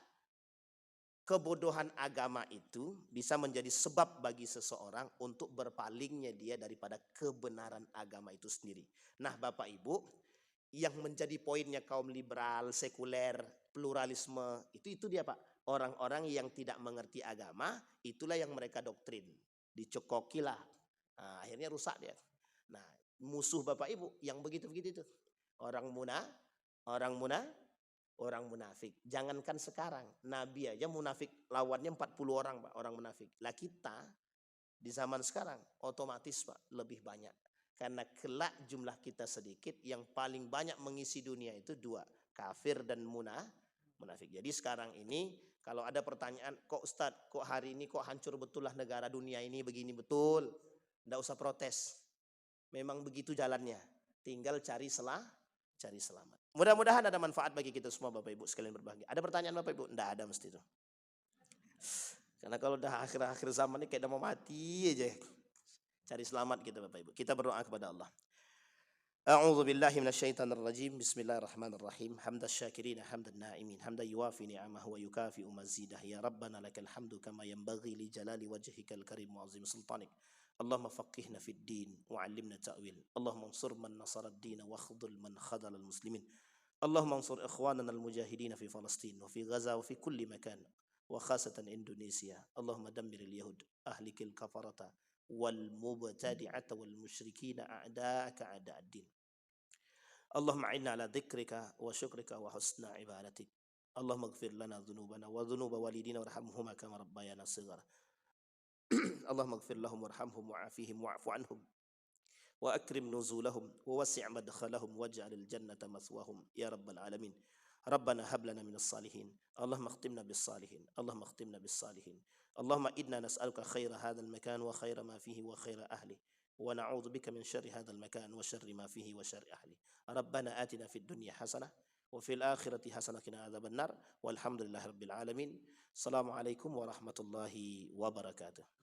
kebodohan agama, itu bisa menjadi sebab bagi seseorang untuk berpalingnya dia daripada kebenaran agama itu sendiri. Nah Bapak Ibu, yang menjadi poinnya kaum liberal, sekuler, pluralisme, itu dia Pak. Orang-orang yang tidak mengerti agama, itulah yang mereka doktrin. Dicokokilah. Nah, akhirnya rusak dia. Nah, musuh Bapak Ibu yang begitu-begitu itu. Orang munafik. Jangankan sekarang, Nabi aja munafik lawannya 40 orang Pak, orang munafik. Lah kita di zaman sekarang otomatis Pak lebih banyak. Karena kelak jumlah kita sedikit, yang paling banyak mengisi dunia itu 2, kafir dan munafik. Jadi sekarang ini kalau ada pertanyaan, kok Ustadz, kok hari ini kok hancur betul lah negara dunia ini begini, betul. Nggak usah protes. Memang begitu jalannya. Tinggal cari selamat. Mudah-mudahan ada manfaat bagi kita semua Bapak Ibu sekalian berbahagia. Ada pertanyaan Bapak Ibu? Nggak ada mesti itu. Karena kalau udah akhir-akhir zaman ini kayak udah mau mati aja. Cari selamat kita Bapak Ibu. Kita berdoa kepada Allah. A'udzu billahi minasyaitonir rajim. Bismillahirrahmanirrahim. Hamdas syakirin, hamdan na'imin, hamdan yuwafi ni'amahu wa yukafi'u mazidah. Ya Rabbana lakal hamdu kama yanbaghi li jalali wajhikal karim wa 'azimi sultanik. Allahumma faqihna fid din wa 'allimna ta'wil. Allahumma ansur man nasara ad-din wa khudhul man khadhala al-muslimin. Allahumma ansur ikhwanana al-mujahidin fi Palestin wa fi Gaza wa fi kulli makan wa khasatan Indonesia. Allahumma dammir al-yahud ahlikil kafarata wal mubtadi'ata wal musyrikina a'da'aka a'da'ad-din. Allahumma a'inna ala dhikrika wa syukrika wa husna ibadatik. Allahumma ighfir lana dhunubana wa dhunuba walidina warhamhuma kama rabbayana shighara. Allahumma ighfir lahum warhamhum wa'afihim wa'fu anhum wa akrim nuzulahum wa wasi' madkhalahum waj'alil jannata mathwahum ya rabbal alamin. Rabbana hab lana minas salihin. Allahumma khtimna bis salihin. Allahumma khtimna bis salihin. Allahumma inna nas'aluka khaira hadzal makan wa khaira ma fihi wa khaira ahli wa na'udzu bika min syarri hadzal makan wa syarri ma fihi wa syarri ahli. Rabbana atina fid dunya hasanah wa fil akhirati hasanah qina adzabannar walhamdulillahi rabbil alamin. Assalamualaikum warahmatullahi wabarakatuh.